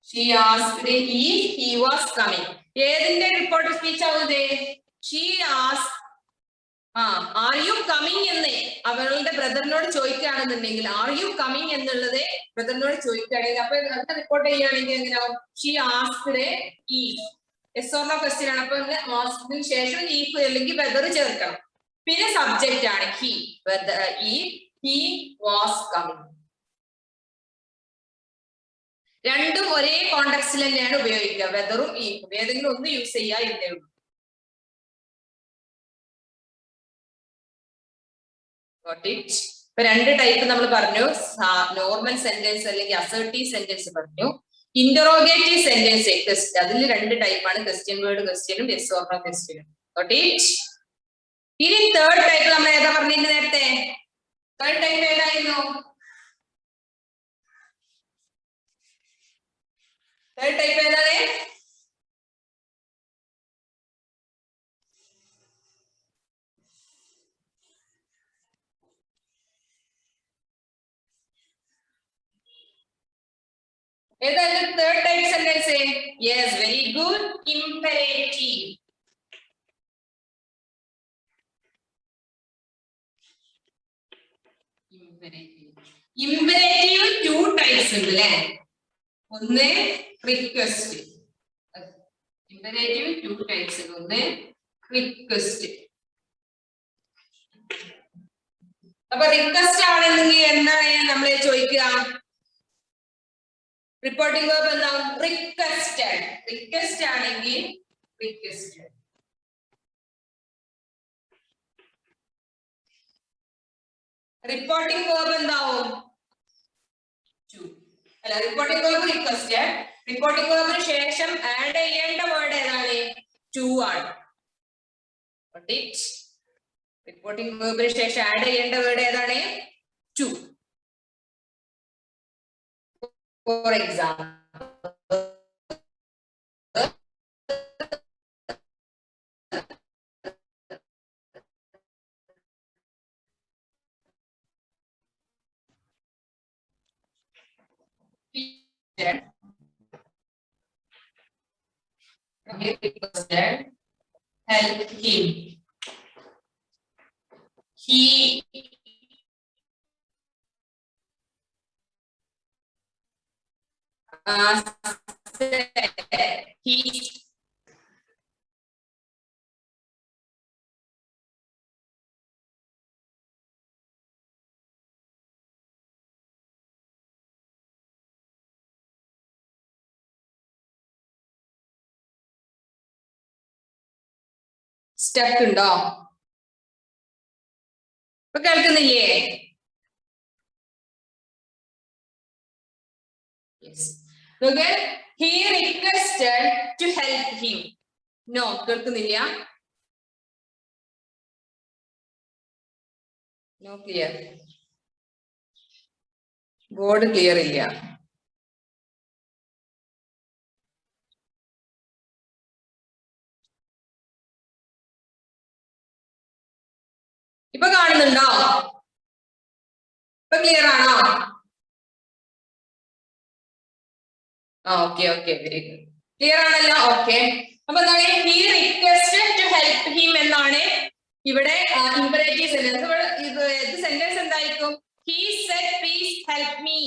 She asked if he was coming. ഏതിന്റെ റിപ്പോർട്ട് സ്പീച്ച് ആവുന്നത്? She asked, are you coming എന്ന് അവളുടെ ബ്രദറിനോട് ചോദിക്കുകയാണെന്നുണ്ടെങ്കിൽ ആർ യു കമ്മിങ് എന്നുള്ളത് ബ്രദറിനോട് ചോദിക്കുകയാണെങ്കിൽ അപ്പൊ അത് റിപ്പോർട്ട് ചെയ്യുകയാണെങ്കിൽ എങ്ങനെയാവും? She asked if. Yes or no question ആണ്. അപ്പൊ ആസ്കിന് ശേഷം if അല്ലെങ്കിൽ വെദർ ചേർക്കണം. പിന്നെ സബ്ജക്റ്റ് ആണ് he. He was coming. രണ്ടും ഒരേ കോണ്ടെക്സ്റ്റിൽ തന്നെയാണ് ഉപയോഗിക്കുക. വെദറും ഈഫും ഏതെങ്കിലും ഒന്ന് യൂസ് ചെയ്യുക എന്നേ ഉള്ളൂ. ഇപ്പൊ രണ്ട് ടൈപ്പ് നമ്മൾ പറഞ്ഞു. നോർമൽ സെന്റൻസ് അല്ലെങ്കിൽ അസർട്ടീവ് സെന്റൻസ് പറഞ്ഞു. ഇന്ററോഗേറ്റീവ് സെന്റൻസ് അതിൽ രണ്ട് ടൈപ്പാണ്. ക്വസ്റ്റ്യൻ വേർഡ് ക്വസ്റ്റ്യനും യെസ് ഓർ നോ ക്വസ്റ്റ്യനും. ഇനി തേർഡ് ടൈപ്പ് നമ്മൾ ഏതാ പറഞ്ഞിരുന്നു നേരത്തെ? തേർഡ് ടൈപ്പ് ഏതായിരുന്നു? തേർഡ് ടൈപ്പ് ഏതാണ്? ഏതാണ് third type sentence? Yes, very good. Imperative. Imperative two types ഉണ്ട് അല്ലേ? ഒന്ന് റിക്വസ്റ്റ്. ഇംപെരേറ്റീവ് ടു ടൈപ്സ് ഉണ്ട്. ഒന്ന് റിക്വസ്റ്റ്. അപ്പൊ റിക്വസ്റ്റ് ആണെന്നെങ്കിൽ എന്താണ് നമ്മൾ ചോദിക്കുക? റിപ്പോർട്ടിംഗ് വേർബ് എന്താവും? റിക്വസ്റ്റഡ്. റിക്വസ്റ്റ് ആണെങ്കിൽ റിക്വസ്റ്റഡ്. റിപ്പോർട്ടിംഗ് വേർബ് എന്താവും? ടു. അല്ല, റിപ്പോർട്ടിംഗ് വേർബ് റിക്വസ്റ്റഡ്. റിപ്പോർട്ടിംഗ് വേർബിന് ശേഷം ആഡ് ചെയ്യേണ്ട വേർഡ് ഏതാണ്? ടു ആണ്. റിപ്പോർട്ടിംഗ് വേർബിന് ശേഷം ആഡ് ചെയ്യേണ്ട വേർഡ് ഏതാണ്? To. For example, help him. He stuck ഉണ്ടോ? ഇപ്പൊ കേൾക്കുന്നില്ലേ? He requested to help him. No, കേൾക്കുന്നില്ല? No clear. ബോർഡ് ക്ലിയർ ഇല്ല. ഇപ്പൊ കാണുന്നുണ്ടോ? ഇപ്പൊ ക്ലിയർ ആണോ? Okay okay, very good. Clear ആണല്ലോ? ഓക്കെ. അപ്പൊ എന്താണ്? He requested to help him എന്നാണ് ഇവിടെ ഇംപെരേറ്റീവ് സെന്റൻസ്. ഇത് സെന്റൻസ് എന്തായിരിക്കും? He said please help me.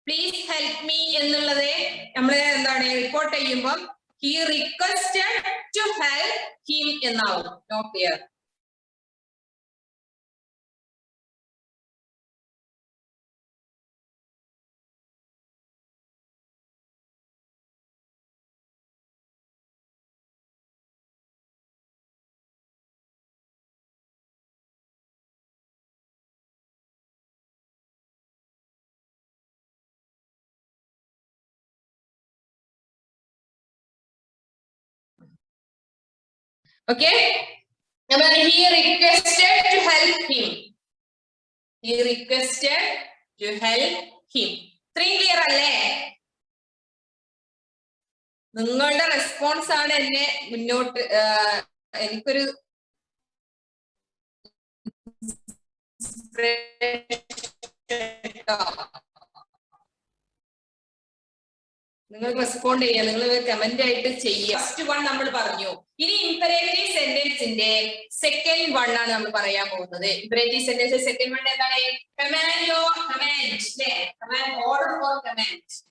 Please help me എന്നുള്ളത് നമ്മൾ എന്താണ് റിപ്പോർട്ട് ചെയ്യുമ്പോൾ he requested to help him എന്നാവും. No clear? Okay, he requested to help him. He requested to help him. ഇത്രയും ക്ലിയർ അല്ലേ? നിങ്ങളുടെ റെസ്പോൺസ് ആണ് എന്നെ മുന്നോട്ട് എനിക്കൊരു നിങ്ങൾ റെസ്പോണ്ട് ചെയ്യുക, നിങ്ങൾ കമന്റ് ആയിട്ട് ചെയ്യുക. ഫസ്റ്റ് വൺ നമ്മൾ പറഞ്ഞു. ഇനി ഇംപെരേറ്റീവ് സെന്റൻസിന്റെ സെക്കൻഡ് വൺ ആണ് നമ്മൾ പറയാൻ പോകുന്നത്. ഇംപെരേറ്റീവ് സെന്റൻസ് സെക്കൻഡ് വൺ എന്താണ്? കമാൻഡ് ഓർ കമാൻഡ്, അല്ലേ? Command, order or command.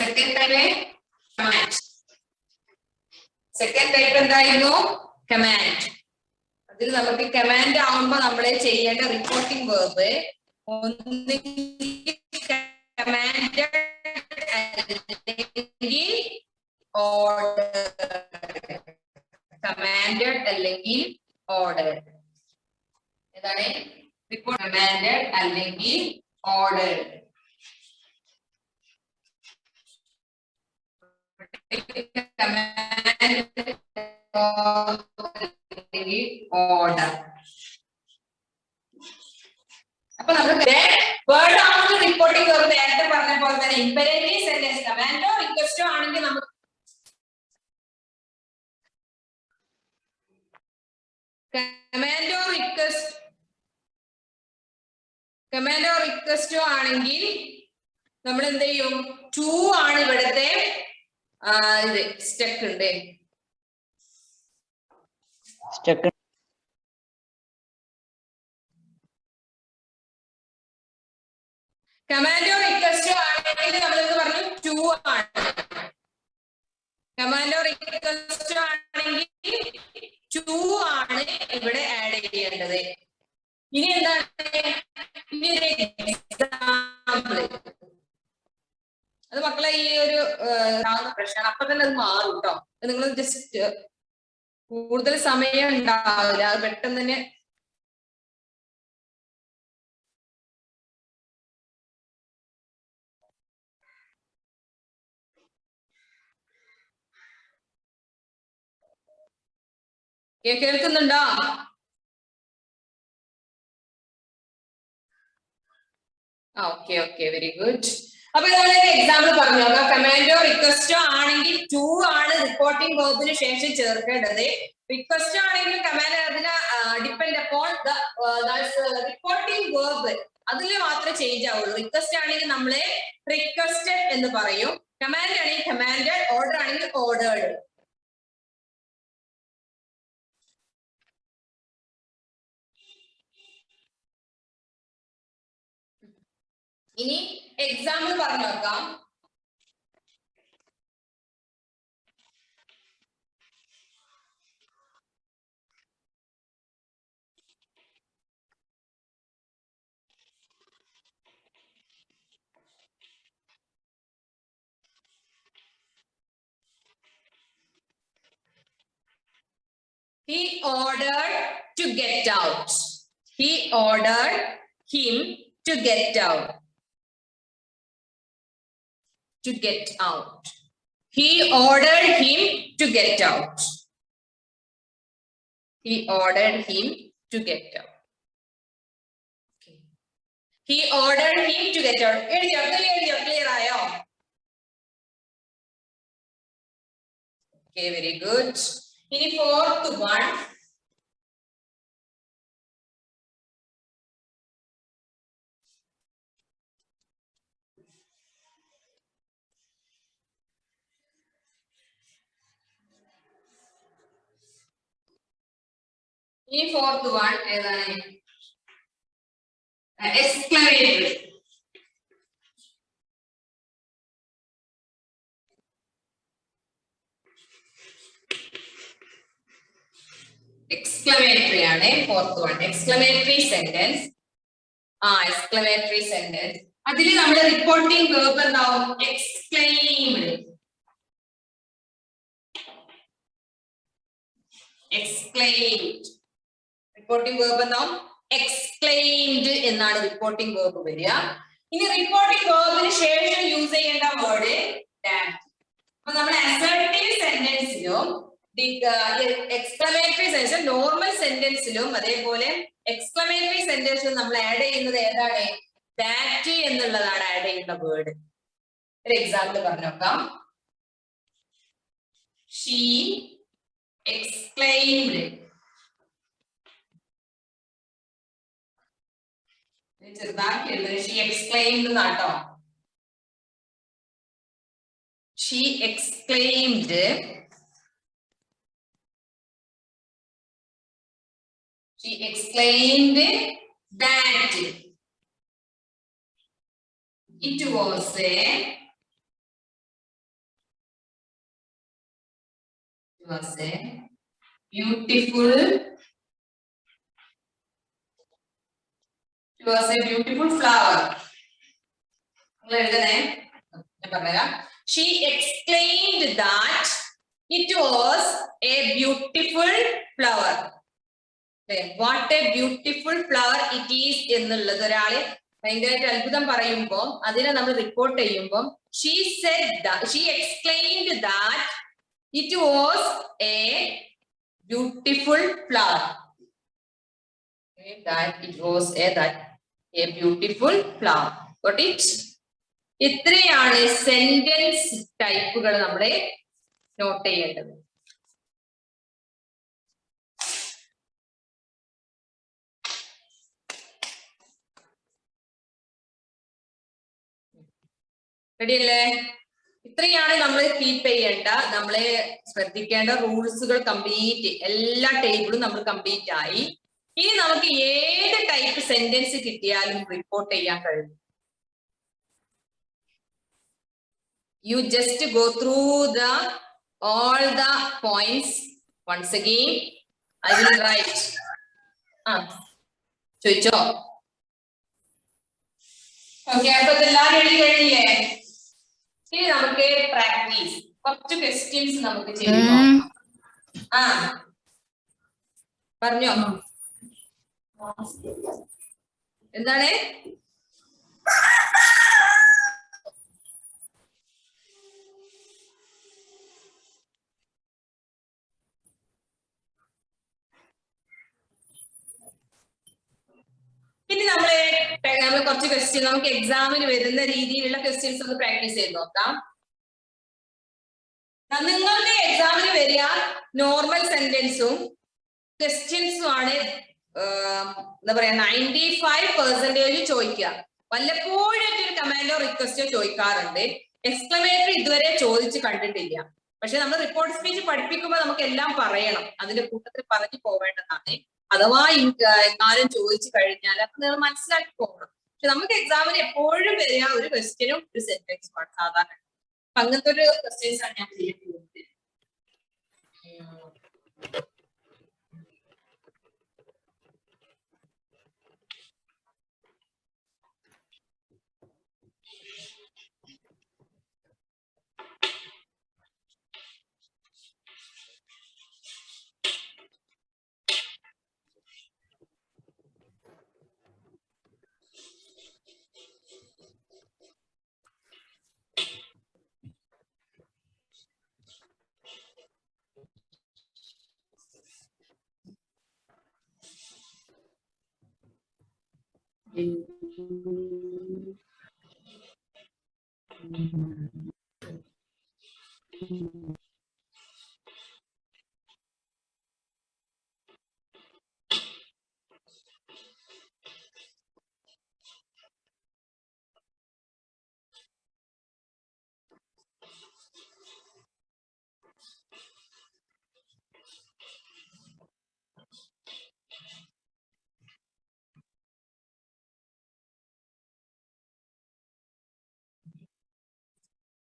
Second type command. Second type എന്തായിരുന്നു? കമാൻഡ്. അതിൽ നമുക്ക് കമാൻഡ് ആവുമ്പോ നമ്മളെ ചെയ്യേണ്ട റിപ്പോർട്ടിംഗ് വേർബ് ഒന്നുകിൽ കമാൻഡ് അല്ലെങ്കിൽ ഓർഡർ. കമാൻഡഡ് അല്ലെങ്കിൽ ഓർഡർ. ഏതാണ്? റിപ്പോർട്ട് കമാൻഡഡ് അല്ലെങ്കിൽ ഓർഡർ. ഓർഡർ. അപ്പൊ നമുക്ക് വേർഡ് ആവുന്ന റിപ്പോർട്ടിംഗ് വേർബ് നേരത്തെ പറഞ്ഞ പോലെ തന്നെ ഇംപെരേറ്റീവ് സെന്റൻസ് കമാൻഡോ റിക്വസ്റ്റോ ആണെങ്കിൽ നമുക്ക് കമാൻഡോ റിക്വസ്റ്റോ ആണെങ്കിൽ നമ്മൾ എന്ത് ചെയ്യും? ടു ആണ് ഇവിടത്തെ ഇത് സ്റ്റക്ക് ഉണ്ട്. കമാൻഡോ റിക്വസ്റ്റോ ആണെങ്കിൽ നമ്മൾ എന്ത് പറഞ്ഞു? ടു ആണ്. കമാൻഡോ റിക്വസ്റ്റോ ആണെങ്കിൽ ടു ആണ് ഇവിടെ ആഡ് ചെയ്യേണ്ടത്. ഇനി എന്താണ്? ഇനി ഒരു എക്സാമ്പിൾ. അത് മക്കളെ ഈ ഒരു പ്രശ്നമാണ്. അപ്പൊ തന്നെ അത് മാറും കേട്ടോ. നിങ്ങൾ ജസ്റ്റ് കൂടുതൽ സമയം ഉണ്ടാവില്ല, അത് പെട്ടെന്ന് തന്നെ കേൾക്കുന്നുണ്ടോ? Okay okay, very good. അപ്പൊ ഇതുപോലെ എക്സാമ്പിൾ പറഞ്ഞു നോക്കാം. കമാൻഡോ റിക്വസ്റ്റോ ആണെങ്കിൽ ടു ആണ് റിപ്പോർട്ടിംഗ് വേർബിന് ശേഷം ചേർക്കേണ്ടത്. റിക്വസ്റ്റോ ആണെങ്കിൽ കമാൻഡ് അതിന് depend upon the reporting verb, അതിൽ മാത്രമേ ചേഞ്ച് ആവുള്ളൂ. റിക്വസ്റ്റ് ആണെങ്കിൽ നമ്മള് റിക്വസ്റ്റഡ് എന്ന് പറയും. കമാൻഡ് ആണെങ്കിൽ കമാൻഡഡ്, ഓർഡർ ആണെങ്കിൽ ഓർഡേർഡ്. ഇനി എക്സാമ്പിൾ പറഞ്ഞു നോക്കാം. He ordered to get out. He ordered him to get out. To get out. He ordered him to get out. He ordered him to get out. Okay. He ordered him to get out. Clear ayo? Okay, very good. In the fourth one, exclamatory. Exclamatory ആണ് fourth one. Exclamatory sentence. Exclamatory sentence. അതിൽ നമ്മുടെ reporting verb എന്താവും? exclaimed. Exclaimed. Reporting verb എന്നാവും exclaimed എന്നാണ് reporting verb വരിക. ഇനി reporting വേർബിന് ശേഷം യൂസ് ചെയ്യേണ്ട വേർഡ് that. അപ്പൊ നമ്മൾ അസർട്ടീവ് സെന്റൻസിലും എക്സ്ക്ലമേറ്ററി സെന്റൻസ് നോർമൽ സെന്റൻസിലും അതേപോലെ എക്സ്ക്ലമേറ്ററി സെന്റൻസിലും നമ്മൾ ആഡ് ചെയ്യുന്നത് ഏതാണ്? ദാറ്റ് എന്നുള്ളതാണ് ആഡ് ചെയ്യുന്ന വേർഡ്. ഒരു എക്സാമ്പിൾ പറഞ്ഞു നോക്കാം. She exclaimed. ചെറുതാക്കി എഴുതുന്നത് ഷീ എക്സ്ക്ലെയിംഡ് എന്നാട്ടോ. She exclaimed. She exclaimed that it was a beautiful flower. She explained that it was a beautiful flower. What A beautiful flower it is എന്നുള്ളത് ഒരാള് ഭയങ്കരമായിട്ട് അത്ഭുതം പറയുമ്പോൾ അതിനെ നമ്മൾ റിപ്പോർട്ട് ചെയ്യുമ്പോൾ she explained that it was A beautiful flower. Beautiful flower. Got it? ഇത്രയാണ് sentence ടൈപ്പുകൾ നമ്മൾ നോട്ട് ചെയ്യേണ്ടത്. റെഡി അല്ലേ? ഇത്രയാണ് നമ്മൾ കീപ്പ് ചെയ്യേണ്ട, നമ്മളെ ശ്രദ്ധിക്കേണ്ട റൂൾസുകൾ. കംപ്ലീറ്റ് എല്ലാ ടേബിളും നമ്മൾ കംപ്ലീറ്റ് ആയി. ഇനി നമുക്ക് ഏത് ടൈപ്പ് സെന്റൻസ് കിട്ടിയാലും റിപ്പോർട്ട് ചെയ്യാൻ കഴിയും. You just go through all the points once again. I will write. ചോദിച്ചോ? ഓക്കെ, അപ്പൊ ഇതെല്ലാം റെഡി കഴിഞ്ഞില്ലേ? ഇനി നമുക്ക് പ്രാക്ടീസ് കുറച്ച് ക്വസ്റ്റ്യൻസ് നമുക്ക് ചെയ്യുമോ? പറഞ്ഞോ, എന്താണ്? ഇനി നമ്മൾ കുറച്ച് ക്വസ്റ്റ്യൻ നമുക്ക് എക്സാമിന് വരുന്ന രീതിയിലുള്ള ക്വസ്റ്റ്യൻസ് ഒന്ന് പ്രാക്ടീസ് ചെയ്ത് നോക്കാം. നിങ്ങൾക്ക് എക്സാമിന് വരിക നോർമൽ സെന്റൻസും ക്വസ്റ്റ്യൻസും ആണ്. എന്താ പറയാ, 95% ചോദിക്കുക. വല്ലപ്പോഴും ഒരു കമാൻഡോ റിക്വസ്റ്റോ ചോദിക്കാറുണ്ട്. എക്സ്ക്ലമേറ്ററി ഇതുവരെ ചോദിച്ച് കണ്ടിട്ടില്ല. പക്ഷെ നമ്മൾ റിപ്പോർട്ട് സ്പീച്ച് പഠിപ്പിക്കുമ്പോൾ നമുക്ക് എല്ലാം പറയണം, അതിന്റെ കൂട്ടത്തിൽ പറഞ്ഞു പോവേണ്ടതാണ്. അഥവാ എങ്ങാനും ചോദിച്ചു കഴിഞ്ഞാൽ അപ്പൊ നിങ്ങൾ മനസ്സിലാക്കി പോകണം. പക്ഷെ നമുക്ക് എക്സാമിന് എപ്പോഴും വരിക ഒരു ക്വസ്റ്റ്യനും ഒരു സെന്റൻസുമാണ് സാധാരണ. അങ്ങനത്തെ ഒരു ക്വസ്റ്റ്യൻസ് ആണ് ഞാൻ ചെയ്യാൻ പോകുന്നത്.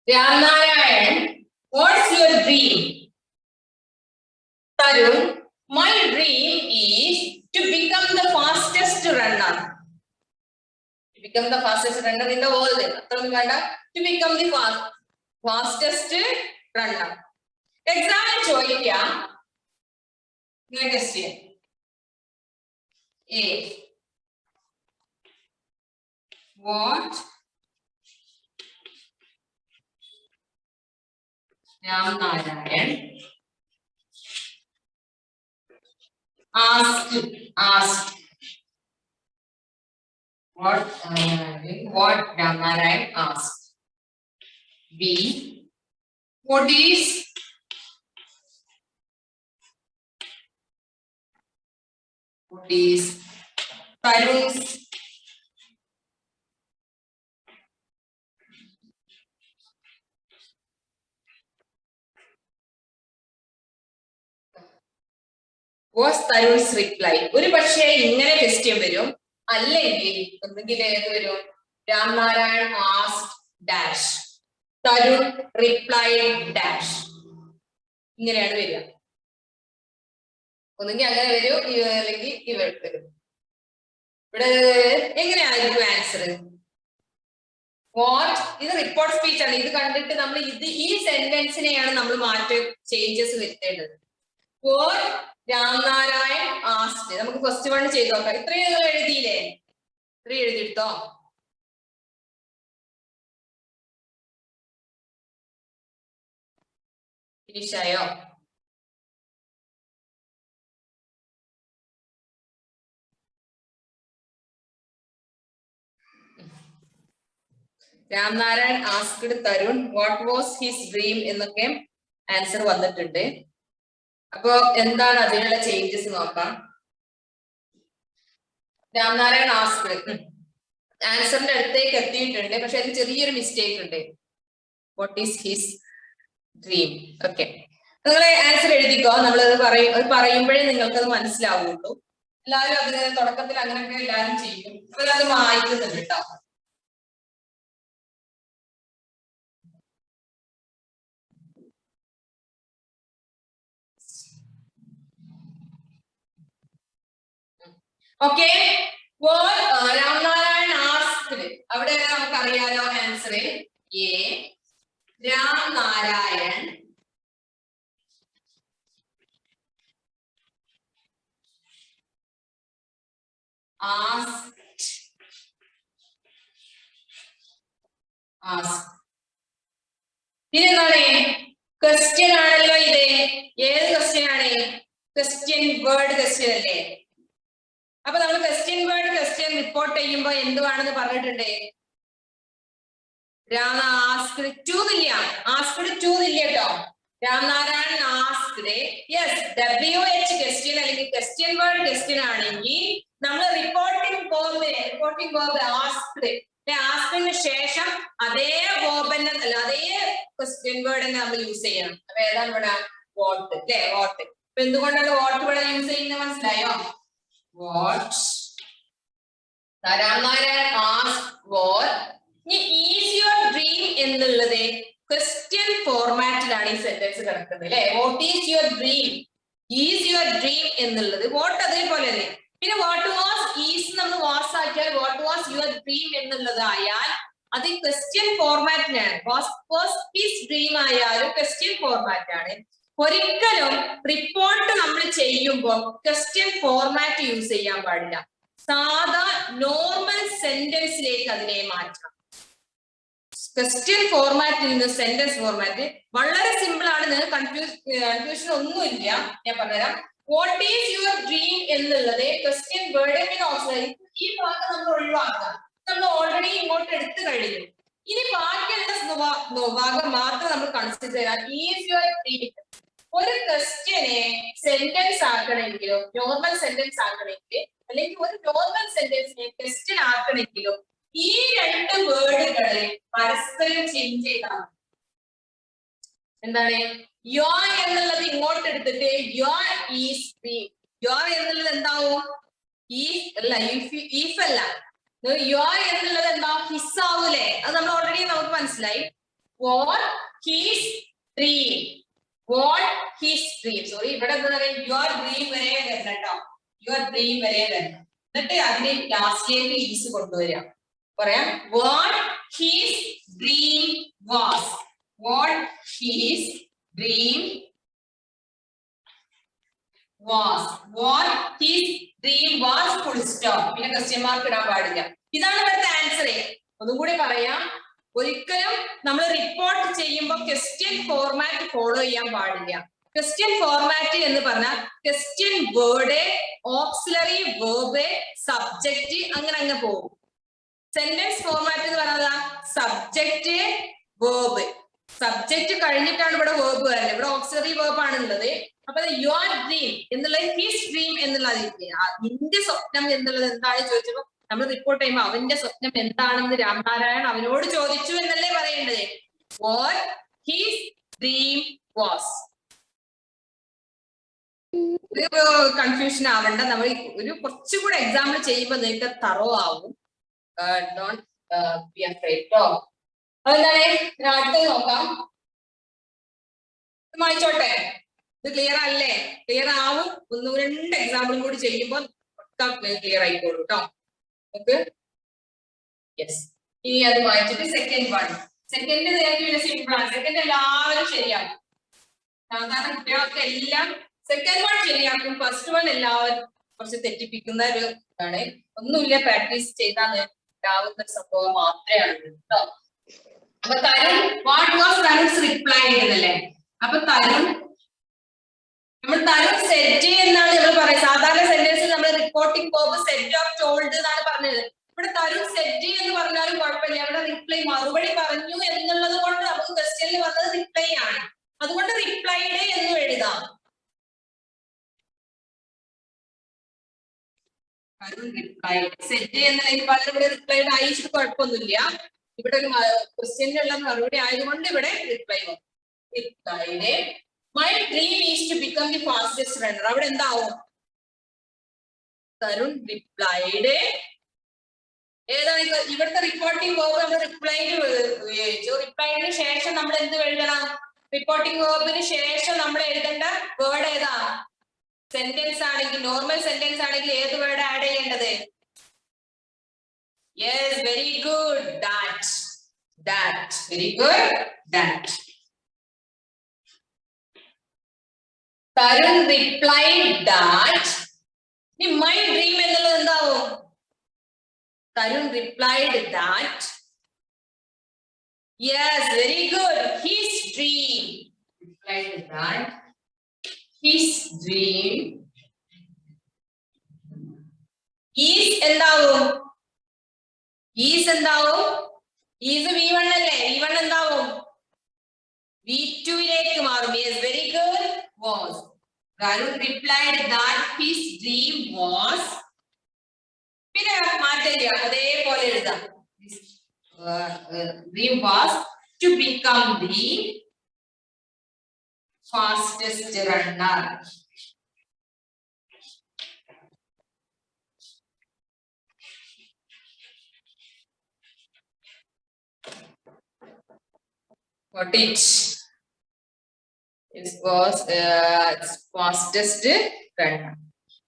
Ramnarayan, what's your dream? Tarun, my dream is to become the fastest runner. To become the fastest runner in the world. To become the fastest runner. Example ചോദിക്കാം. Question. A. What Ramnarayan asked what Ramnarayan asked. B. What is Tarun's was Tarun's reply? ഒരു പക്ഷേ ഇങ്ങനെ question വരും, അല്ലെങ്കിൽ ഒന്നുകിൽ ഏത് വരും? Ramnarayan asked dash, Tarun replied dash, ഇങ്ങനെയാണ് വരിക. ഒന്നുകിൽ അങ്ങനെ വരും, അല്ലെങ്കിൽ ഇവിടെ വരും. ഇവിടെ എങ്ങനെയായിരിക്കും ആൻസർ? വാട്ട്, ഇത് റിപ്പോർട്ട് സ്പീച്ച് ആണ്. ഇത് കണ്ടിട്ട് നമ്മൾ ഈ സെന്റൻസിനെയാണ് നമ്മൾ ചേഞ്ചസ് വരുത്തേണ്ടത്. വാട്ട് രാംനാരായൺ ആസ്ക്ഡ്, നമുക്ക് ഫസ്റ്റ് വൺ ചെയ്ത് നോക്കാം. ഇത്രയും നിങ്ങൾ എഴുതിയില്ലേ? ഇത്രയും എഴുതിയെടുത്തോ? ഫിനിഷായോ? Ramnarayan asked Tarun what was his dream എന്നൊക്കെ ആൻസർ വന്നിട്ടുണ്ട്. അപ്പോ എന്താണ് അതിനുള്ള ചേഞ്ചസ് നോക്കാം. രാംനാരായൺ ആസ്ക്ഡ് ആൻസറിന്റെ അടുത്തേക്ക് എത്തിയിട്ടുണ്ട്, പക്ഷെ അതിൽ ചെറിയൊരു മിസ്റ്റേക്ക് ഉണ്ട്. What is his dream. Okay, നിങ്ങൾ ആൻസർ എഴുതിക്കോ. നമ്മളത് പറയുമ്പോഴേ നിങ്ങൾക്കത് മനസ്സിലാവുള്ളൂ. എല്ലാവരും അതിന് തുടക്കത്തിൽ അങ്ങനെയൊക്കെ എല്ലാവരും ചെയ്യും. അത് വായിക്കുന്നുണ്ട് കേട്ടോ. ഓക്കെ, രാംനാരായൺ ആസ്ക്ഡ്, അവിടെ നമുക്കറിയാലോ ആൻസർ. എ. രാംനാരായൺ ഇതെന്താണ്? ക്വസ്റ്റ്യൻ ആണല്ലോ ഇത്. ഏത് ക്വസ്റ്റ്യൻ ആണ്? ക്വസ്റ്റ്യൻ വേർഡ് ക്വസ്റ്റ്യൻ അല്ലേ? അപ്പൊ നമ്മൾ ക്വസ്റ്റ്യൻ വേർഡ് ക്വസ്റ്റ്യൻ റിപ്പോർട്ട് ചെയ്യുമ്പോ എന്തുവാണെന്ന് പറഞ്ഞിട്ടുണ്ട്? ആസ്ക്ഡ് ടു എന്നില്ല, ആസ്ക്ഡ് ടു എന്നില്ല കേട്ടോ. Ramnarayan asked, yes, WH question അല്ലെങ്കിൽ ക്വസ്റ്റ്യൻ വേർഡ് ക്വസ്റ്റ്യൻ ആണെങ്കിൽ നമ്മൾ റിപ്പോർട്ടിംഗ് വേർബ് ആസ്ക്ഡ്, ആസ്ക്ഡിന് ശേഷം അതേ വേർബ് തന്നെ അല്ല, അതേ ക്വസ്റ്റ്യൻ വേർഡ് തന്നെ നമ്മൾ യൂസ് ചെയ്യണം. അപ്പൊ ഏതാണ് ഇവിടെ? വാട്ട് അല്ലേ? വാട്ട്. അപ്പൊ എന്തുകൊണ്ടാണ് വാട്ട് ഇവിടെ യൂസ് ചെയ്യുന്നത് മനസ്സിലായോ? What Ramnarayan asked what. Is your dream എന്നുള്ളത് ക്വസ്റ്റ്യൻ ഫോർമാറ്റിലാണ് ഈ സെന്റൻസ് കിടക്കുന്നത് അല്ലെ? What is your dream, is your dream എന്നുള്ളത് വാട്ട് അതേപോലെ തന്നെ. പിന്നെ വാട്ട് വാസ് ഈസ് നമ്മൾ വാസ് ആക്കിയാൽ വാട്ട് വാസ് യുവർ ഡ്രീം എന്നുള്ളതായാൽ അത് ക്വസ്റ്റ്യൻ ഫോർമാറ്റിലാണ്. വാസ് ഹിസ് ഡ്രീം ആയാലും ക്വസ്റ്റ്യൻ ഫോർമാറ്റ് ആണ്. ഒരിക്കലും റിപ്പോർട്ട് നമ്മൾ ചെയ്യുമ്പോൾ ക്വസ്റ്റ്യൻ ഫോർമാറ്റ് യൂസ് ചെയ്യാൻ പാടില്ല. സാധാ നോർമൽ സെന്റൻസിലേക്ക് അതിനെ മാറ്റണം. ക്വസ്റ്റ്യൻ ഫോർമാറ്റിൽ നിന്ന് സെന്റൻസ് ഫോർമാറ്റ് വളരെ സിമ്പിൾ ആണ്. നിങ്ങൾക്ക് കൺഫ്യൂഷൻ ഒന്നുമില്ല. ഞാൻ പറഞ്ഞുതരാം. വാട്ട് ഈസ് യുവർ ഡ്രീം എന്നുള്ളത് ക്വസ്റ്റ്യൻ വേർഡ്. ഈ ഭാഗം നമ്മൾ ഒഴിവാക്കാം. നമ്മൾ ഓൾറെഡി ഇങ്ങോട്ട് എടുത്തു കഴിഞ്ഞു. ഇനി ബാക്കിയുള്ള ഭാഗം മാത്രം നമ്മൾ കൺസിഡർ ചെയ്യാം. ഈസ് യുവർ ഡ്രീം ഒരു ക്വസ്റ്റ്യനെ സെന്റൻസ് ആക്കണമെങ്കിലും നോർമൽ സെന്റൻസ് ആക്കണമെങ്കിൽ അല്ലെങ്കിൽ ഒരു നോർമൽ സെന്റൻസിനെ ക്വസ്റ്റ്യൻ ആക്കണമെങ്കിലും ഈ രണ്ട് വേർഡുകളെ പരസ്പരം ചേഞ്ച് ചെയ്താൽ എന്താണ്? യോർ എന്നുള്ളത് ഇങ്ങോട്ട് എടുത്തിട്ട് യോർ ഈസ് ഡ്രീം. യോർ എന്നുള്ളത് എന്താവും? ഈസ് അല്ല, ഈഫ് അല്ല. യോർ എന്നുള്ളത് എന്താ? ഹിസ് ആവൂലേ? അത് നമ്മൾ ഓൾറെഡി നമുക്ക് മനസ്സിലായി. What his dream, what his dream. Sorry, ഇവിടെ എന്താ പറയുക? യുവർ ഡ്രീം വരെ വരണം കേട്ടോ. യുവർ ഡ്രീം വരെ വരണം. എന്നിട്ട് അതിനെ ലാസ്റ്റിലേക്ക് ഈസ് കൊണ്ടുവരാം. പറയാം what his dream was. What his dream was. What his dream was, full stop. പിന്നെ ക്വസ്റ്റ്യൻ മാർക്ക് ഇടാൻ പാടില്ല. ഇതാണ് ഇവിടുത്തെ ആൻസർ. ഒന്നും കൂടി പറയാം. ഒരിക്കലും നമ്മൾ റിപ്പോർട്ട് ചെയ്യുമ്പോൾ ക്വസ്റ്റ്യൻ ഫോർമാറ്റ് ഫോളോ ചെയ്യാൻ പാടില്ല. ക്വസ്റ്റ്യൻ ഫോർമാറ്റ് എന്ന് പറഞ്ഞാൽ question word, auxiliary verb, subject അങ്ങനെ അങ്ങ് പോകും. സെന്റൻസ് ഫോർമാറ്റ് എന്ന് പറഞ്ഞാൽ സബ്ജക്റ്റ് വേർബ്, സബ്ജക്റ്റ് കഴിഞ്ഞിട്ടാണ് ഇവിടെ വേർബ് വരുന്നത്. ഇവിടെ ഓക്സിലറി വേർബ് ആണുള്ളത്. അപ്പൊ യുവർ ഡ്രീം എന്നുള്ളത് ഹിസ് ഡ്രീം എന്നുള്ളത്, നിന്റെ സ്വപ്നം എന്നുള്ളത് എന്താണ് ചോദിച്ചപ്പോ നമ്മൾ റിപ്പോർട്ട് ചെയ്യുമ്പോൾ അവന്റെ സ്വപ്നം എന്താണെന്ന് രാംനാരായൺ അവനോട് ചോദിച്ചു എന്നല്ലേ പറയേണ്ടത്. What his dream was. Confusion ആവണ്ട. നമ്മൾ ഒരു കുറച്ചുകൂടെ എക്സാമ്പിൾ ചെയ്യുമ്പോൾ നിങ്ങൾക്ക് തറോ ആവും. ഡോണ്ട് ബി അഫ്രൈഡ് ട്ടോ. അതെന്താണ് അടുത്തത് നോക്കാം. വായിച്ചോട്ടെ. ഇത് ക്ലിയർ അല്ലേ? ക്ലിയർ ആവും. ഒന്നും രണ്ട് എക്സാമ്പിളും കൂടി ചെയ്യുമ്പോൾ ക്ലിയർ ആയിക്കോളൂ കേട്ടോ. Okay, yes. ഇനി അത് വായിച്ചിട്ട് സെക്കൻഡ് വൺ. സെക്കൻഡ് നേരത്തെ പിന്നെ സിമ്പിൾ ആണ്. സെക്കൻഡ് എല്ലാവരും ശരിയാക്കും. സാധാരണ കുട്ടികളൊക്കെ എല്ലാം സെക്കൻഡ് വൺ ശരിയാക്കും. ഫസ്റ്റ് വൺ എല്ലാവരും കുറച്ച് തെറ്റിപ്പിക്കുന്ന ഒരു ഇതാണ്. ഒന്നുമില്ല, പ്രാക്ടീസ് ചെയ്താൽ ഉണ്ടാവുന്ന സംഭവം മാത്രമാണ് കേട്ടോ. അപ്പൊ തരുൺ, വാട്ട് വാസ് തരുൺസ് റിപ്ലൈ എന്നല്ലേ. അപ്പൊ തരുൺ, നമ്മൾ തരുൺ സെറ്റ് എന്നാണ് നമ്മൾ പറയുന്നത്. സാധാരണ സെന്റൻസിൽ നമ്മൾ reporting verb set of told എന്നാണ് പറഞ്ഞത്. ഇവിടെ തരുൺ സെറ്റ് എന്ന് പറഞ്ഞാലും കുഴപ്പമില്ല. അവിടെ റിപ്ലൈ മറുപടി പറഞ്ഞു എന്നുള്ളത് കൊണ്ട് നമുക്ക് ക്വസ്റ്റ്യനിൽ വന്നത് റിപ്ലൈ ആണ്. അതുകൊണ്ട് റിപ്ലൈഡ് എന്ന് എഴുതാം. തരുൺ റിപ്ലൈഡ്. സെറ്റ് എന്നതിന് പകരം ഇവിടെ റിപ്ലൈഡ് അയച്ചിട്ട് കുഴപ്പമൊന്നുമില്ല. ഇവിടെ ഒരു ക്വസ്റ്റ്യനിലുള്ള മറുപടി ആയതുകൊണ്ട് ഇവിടെ റിപ്ലൈ വന്നു. Replied my dream is to become the fastest runner. അവിടെ എന്താവും? തരുൺ റിപ്ലൈഡ്. ഏതാണ് ഇവിടുത്തെ റിപ്പോർട്ടിംഗ് വേർബ്? നമ്മൾ റിപ്ലൈഡ് ഉപയോഗിച്ചു. റിപ്ലൈഡിന് ശേഷം നമ്മൾ എന്ത് എഴുതണം? റിപ്പോർട്ടിംഗ് വേർബിന് ശേഷം നമ്മൾ എഴുതേണ്ട വേർഡ് ഏതാ? സെന്റൻസ് ആണെങ്കിൽ, നോർമൽ സെന്റൻസ് ആണെങ്കിൽ ഏത് വേർഡ് ആഡ് ചെയ്യേണ്ടത്? Yes, very good. That. That. Very good. That. Tarun replied that. My dream എന്നുള്ളത് എന്താവും? Tarun replied that. Yes, very good. His dream. Replied that his dream is എന്താവും? ഈസ് എന്താവും? Is V1 അല്ലേ? V1 എന്താവും? V2ലേക്ക് മാറും. Yes, very good. Was. Tarun replied that his dream was. പിന്നെ മാറ്റില്ല, അതേപോലെ എഴുതാം. Dream was to become the fastest runner. Got it? It was fastest runner.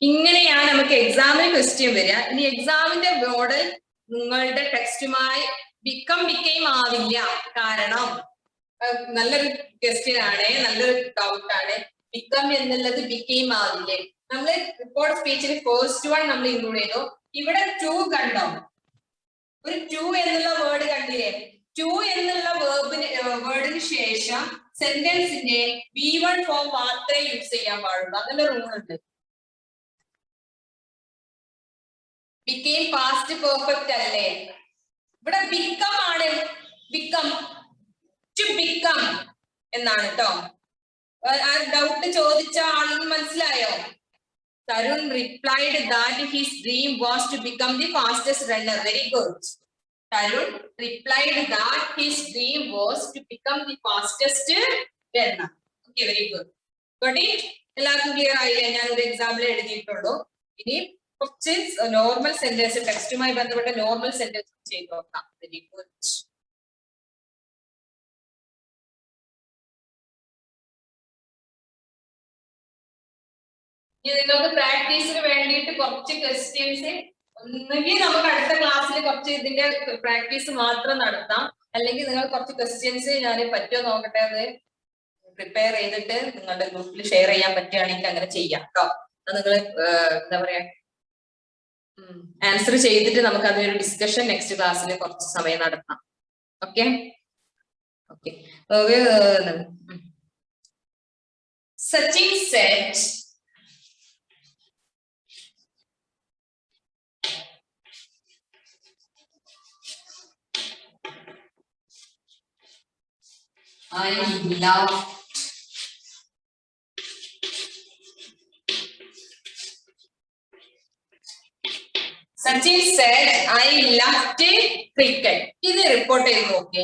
ഇങ്ങനെയാണ് നമുക്ക് എക്സാമിന് ക്വസ്റ്റ്യൻ വരിക. ഇനി എക്സാമിന്റെ മോഡൽ നിങ്ങളുടെ ടെക്സ്റ്റുമായി ബിക്കെയിം ആവില്ല. കാരണം നല്ലൊരു ക്വസ്റ്റ്യൻ ആണ്, നല്ലൊരു ഡൗട്ട് ആണ്. ബിക്കം എന്നുള്ളത് ബിക്കെയിം ആവില്ലേ? നമ്മൾ റിപ്പോർട്ട് സ്പീച്ചിൽ ഫസ്റ്റ് വൺ നമ്മൾ ഇൻക്ലൂഡ് ചെയ്തു. ഇവിടെ ടു കണ്ടോ? ഒരു ടു എന്നുള്ള വേർഡ് കണ്ടില്ലേ? ടു എന്നുള്ള വേർഡിന് ശേഷം സെന്റൻസിന്റെ V1 ഫോം മാത്രമേ യൂസ് ചെയ്യാൻ പാടുള്ളൂ. അതിന്റെ റൂൾ ഉണ്ട്. ബിക്കെയിം പാസ്റ്റ് പെർഫെക്റ്റ് അല്ലേ? ഇവിടെ ബിക്കം ആണ്. ബിക്കം, ടു ബിക്കം എന്നാണ് കേട്ടോ. ആ ഡൗട്ട് ചോദിച്ച ആളിന് മനസ്സിലായോ? Tarun replied that his dream was to become the fastest runner. Very good. Tarun replied that his dream was to become the fastest runner. Okay, very good. Got it? എല്ലാവർക്കും clear ആയില്ലേ? ഞാൻ ഒരു എക്സാമ്പിൾ എഴുതിയിട്ടുള്ളൂ. ഇനി കുറച്ച് normal sentence, ടെക്സ്റ്റുമായി ബന്ധപ്പെട്ട normal sentence ചെയ്ത് നോക്കാം. Very good. ഇനി നിങ്ങൾക്ക് പ്രാക്ടീസിന് വേണ്ടിയിട്ട് കുറച്ച് ക്വസ്റ്റ്യൻസ് ഒന്നുകിൽ നമുക്ക് അടുത്ത ക്ലാസ്സിൽ കുറച്ച് ഇതിന്റെ പ്രാക്ടീസ് മാത്രം നടത്താം, അല്ലെങ്കിൽ നിങ്ങൾ കുറച്ച് ക്വസ്റ്റ്യൻസ് ഞാൻ പറ്റുമോ നോക്കട്ടെ, അത് പ്രിപ്പയർ ചെയ്തിട്ട് നിങ്ങളുടെ ഗ്രൂപ്പിൽ ഷെയർ ചെയ്യാൻ പറ്റുകയാണെങ്കിൽ അങ്ങനെ ചെയ്യാം കേട്ടോ. അത് നിങ്ങൾ എന്താ പറയാ ആൻസർ ചെയ്തിട്ട് നമുക്ക് അതിനൊരു ഡിസ്കഷൻ നെക്സ്റ്റ് ക്ലാസ്സിൽ കുറച്ച് സമയം നടത്താം. Okay okay. Sachin set I love Sachin said I loved cricket. ഇത് റിപ്പോർട്ട് ചെയ്ത് നോക്കി.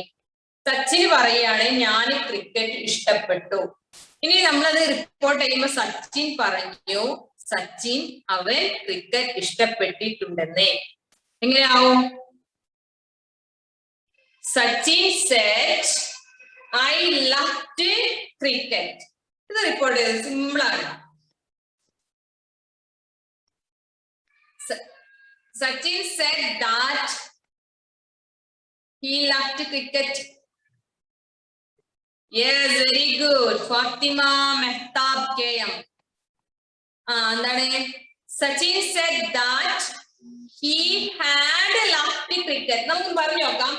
സച്ചിൻ പറയാണ് ഞാൻ ക്രിക്കറ്റ് ഇഷ്ടപ്പെട്ടു. ഇനി നമ്മളത് റിപ്പോർട്ട് ചെയ്യുമ്പോൾ സച്ചിൻ പറഞ്ഞു സച്ചിൻ അവൻ ക്രിക്കറ്റ് ഇഷ്ടപ്പെട്ടിട്ടുണ്ടെന്നേ. എങ്ങനെയാവും? Sachin said I loved cricket. ഇത് റിപ്പോർട്ട് ചെയ്തത് സിമ്പിൾ ആണ്. Sachin said that he loved cricket. Yes, very good. Fatima Mehtab KM. എന്താണ്? Sachin said that he had loved cricket. നമുക്ക് പറഞ്ഞു നോക്കാം.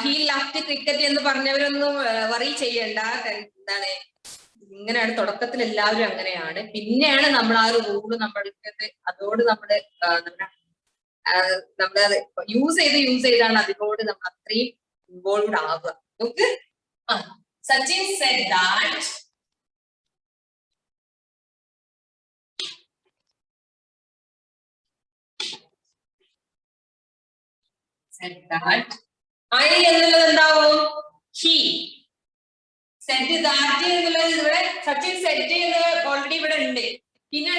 ഹി ലവ്ഡ് ക്രിക്കറ്റ് എന്ന് പറഞ്ഞവരൊന്നും വറി ചെയ്യണ്ട. എന്താണ് ഇങ്ങനെയാണ് തുടക്കത്തിൽ എല്ലാവരും അങ്ങനെയാണ്. പിന്നെയാണ് നമ്മൾ ആ ഒരു റൂള് നമ്മൾക്ക് അതോട് നമ്മള് നമ്മളത് യൂസ് ചെയ്താണ് അതിനോട് നമ്മൾ അത്രയും ഇൻവോൾവ്ഡ് ആവുക. നമുക്ക് സച്ചിൻ said that I എന്നുള്ളത് എന്താവും? ഹി. സെറ്റ് ദാറ്റ് എന്നുള്ളത് ഇവിടെ സച്ചിൻ സെറ്റ് എന്നുള്ളത് ഓൾറെഡി ഇവിടെ ഉണ്ട്. പിന്നെ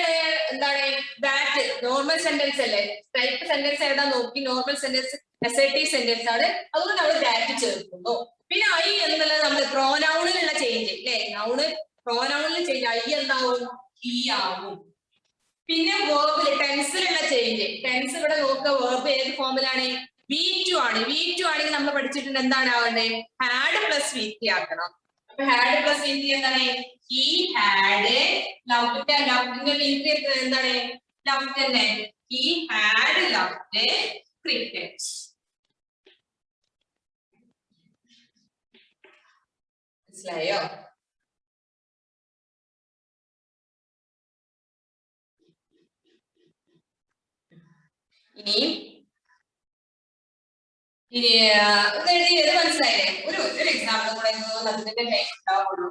എന്താണ് ദാറ്റ് നോർമൽ സെന്റൻസ് അല്ലേ? ടൈപ്പ് സെന്റൻസ് ഏതാ നോക്കി. നോർമൽ സെന്റൻസ് SAT സെന്റൻസ് ആണ്. അതുകൊണ്ട് നമ്മൾ ദാറ്റ് ചേർക്കുന്നു. പിന്നെ ഐ എന്നുള്ളത് നമ്മൾ പ്രോനൗണിലുള്ള ചേഞ്ച് അല്ലേ? നൗണ് പ്രോനൗണിൽ ചേഞ്ച് ഐ എന്താവും? ഹി ആവും. പിന്നെ വേർബിൽ ടെൻസിലുള്ള ചേഞ്ച്. ടെൻസ് ഇവിടെ നോക്കുക. വേർബ് ഏത് ഫോമിലാണ്? V2 ആണ്. V2 ആണെങ്കിൽ നമ്മൾ പഠിച്ചിട്ടുണ്ട് എന്താണ് ആവേണ്ടത്? ഹാഡ് പ്ലസ് VT ആക്കണം. അപ്പൊ ഹാഡ് പ്ലസ് VT എന്താണ്? He had loved. ലവ്ഡിന്റെ VT എന്താണ്? ലവ്ഡ് തന്നെ. He had loved cricket. മനസ്സിലായോ? ഇനി എഴുതിയത് മനസ്സിലായില്ലേ? ഒരു എക്സാമ്പിൾ കൂടെ അതിന്റെ ടൈം ഉണ്ടാവുള്ളൂ.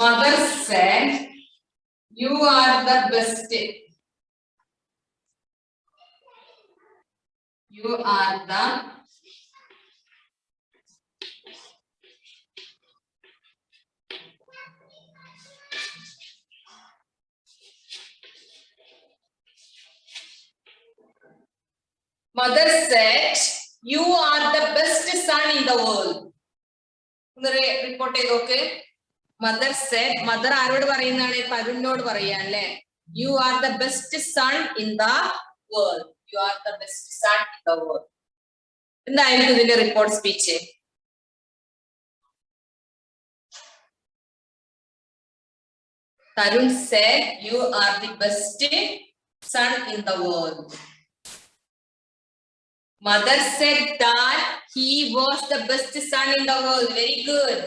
Mother said, "You are the best. You are the Mother said, "You are the best son in the world." Report ചെയ്തോക്ക്. Mother said. മദർ ആരോട് പറയുന്നതാണ്? തരുണിനോട് പറയാനല്ലേ? You are the best son in the world. You are the best son in the world. എന്തായിരിക്കും ഇതിന്റെ report speech? Tarun said you are the best son in the world. Mother said that he was the best son in the world. Very good.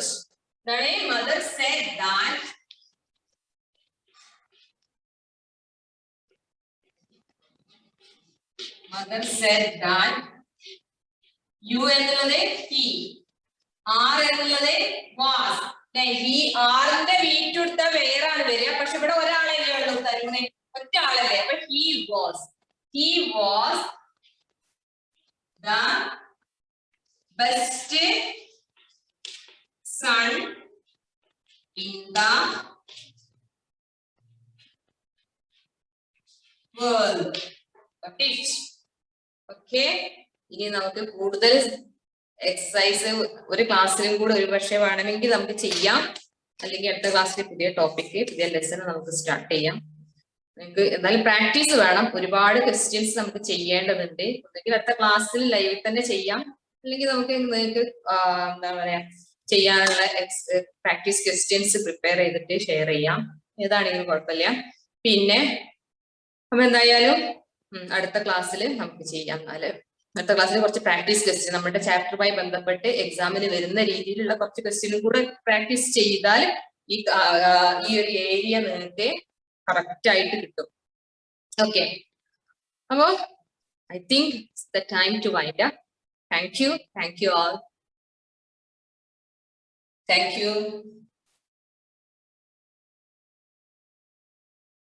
Mother said that you എന്നുള്ളത് he, R എന്നുള്ളത് was. he R ന്റെ വീട്ട് എടുത്ത വേറാണ് വരിക. പക്ഷെ ഇവിടെ ഒരാളല്ലേ ഉള്ളൂ, തരുണേ ഒറ്റ ആളല്ലേ. അപ്പൊ he was the best son in the world. Okay. ഇനി നമുക്ക് കൂടുതൽ എക്സസൈസ് ഒരു ക്ലാസ്സിലും കൂടെ ഒരു പക്ഷേ വേണമെങ്കിൽ നമുക്ക് ചെയ്യാം, അല്ലെങ്കിൽ അടുത്ത ക്ലാസ്സിൽ പുതിയ ടോപ്പിക് പുതിയ ലെസൺ നമുക്ക് സ്റ്റാർട്ട് ചെയ്യാം. നിങ്ങൾക്ക് എന്നാലും പ്രാക്ടീസ് വേണം. ഒരുപാട് ക്വസ്റ്റ്യൻസ് നമുക്ക് ചെയ്യേണ്ടതുണ്ട്. ഒന്നെങ്കിൽ അടുത്ത ക്ലാസ്സിൽ ലൈവിൽ തന്നെ ചെയ്യാം, അല്ലെങ്കിൽ നിങ്ങൾക്ക് എന്താ പറയാ ചെയ്യാനുള്ള പ്രാക്ടീസ് ക്വസ്റ്റ്യൻസ് പ്രിപ്പയർ ചെയ്തിട്ട് ഷെയർ ചെയ്യാം. ഏതാണെങ്കിലും കുഴപ്പമില്ല. പിന്നെ അപ്പൊ എന്തായാലും അടുത്ത ക്ലാസ്സിൽ നമുക്ക് ചെയ്യാം. എന്നാല് അടുത്ത ക്ലാസ്സിൽ കുറച്ച് പ്രാക്ടീസ് ക്വസ്റ്റ്യൻ നമ്മുടെ ചാപ്റ്ററുമായി ബന്ധപ്പെട്ട് എക്സാമിന് വരുന്ന രീതിയിലുള്ള കുറച്ച് ക്വസ്റ്റ്യനും കൂടെ പ്രാക്ടീസ് ചെയ്താൽ ഈ ഒരു ഏരിയ നിങ്ങൾക്ക് കറക്റ്റ് ആയിട്ട് കിട്ടും. ഓക്കെ, അപ്പോ I think it's the time to wind up. Thank you all. Thank U.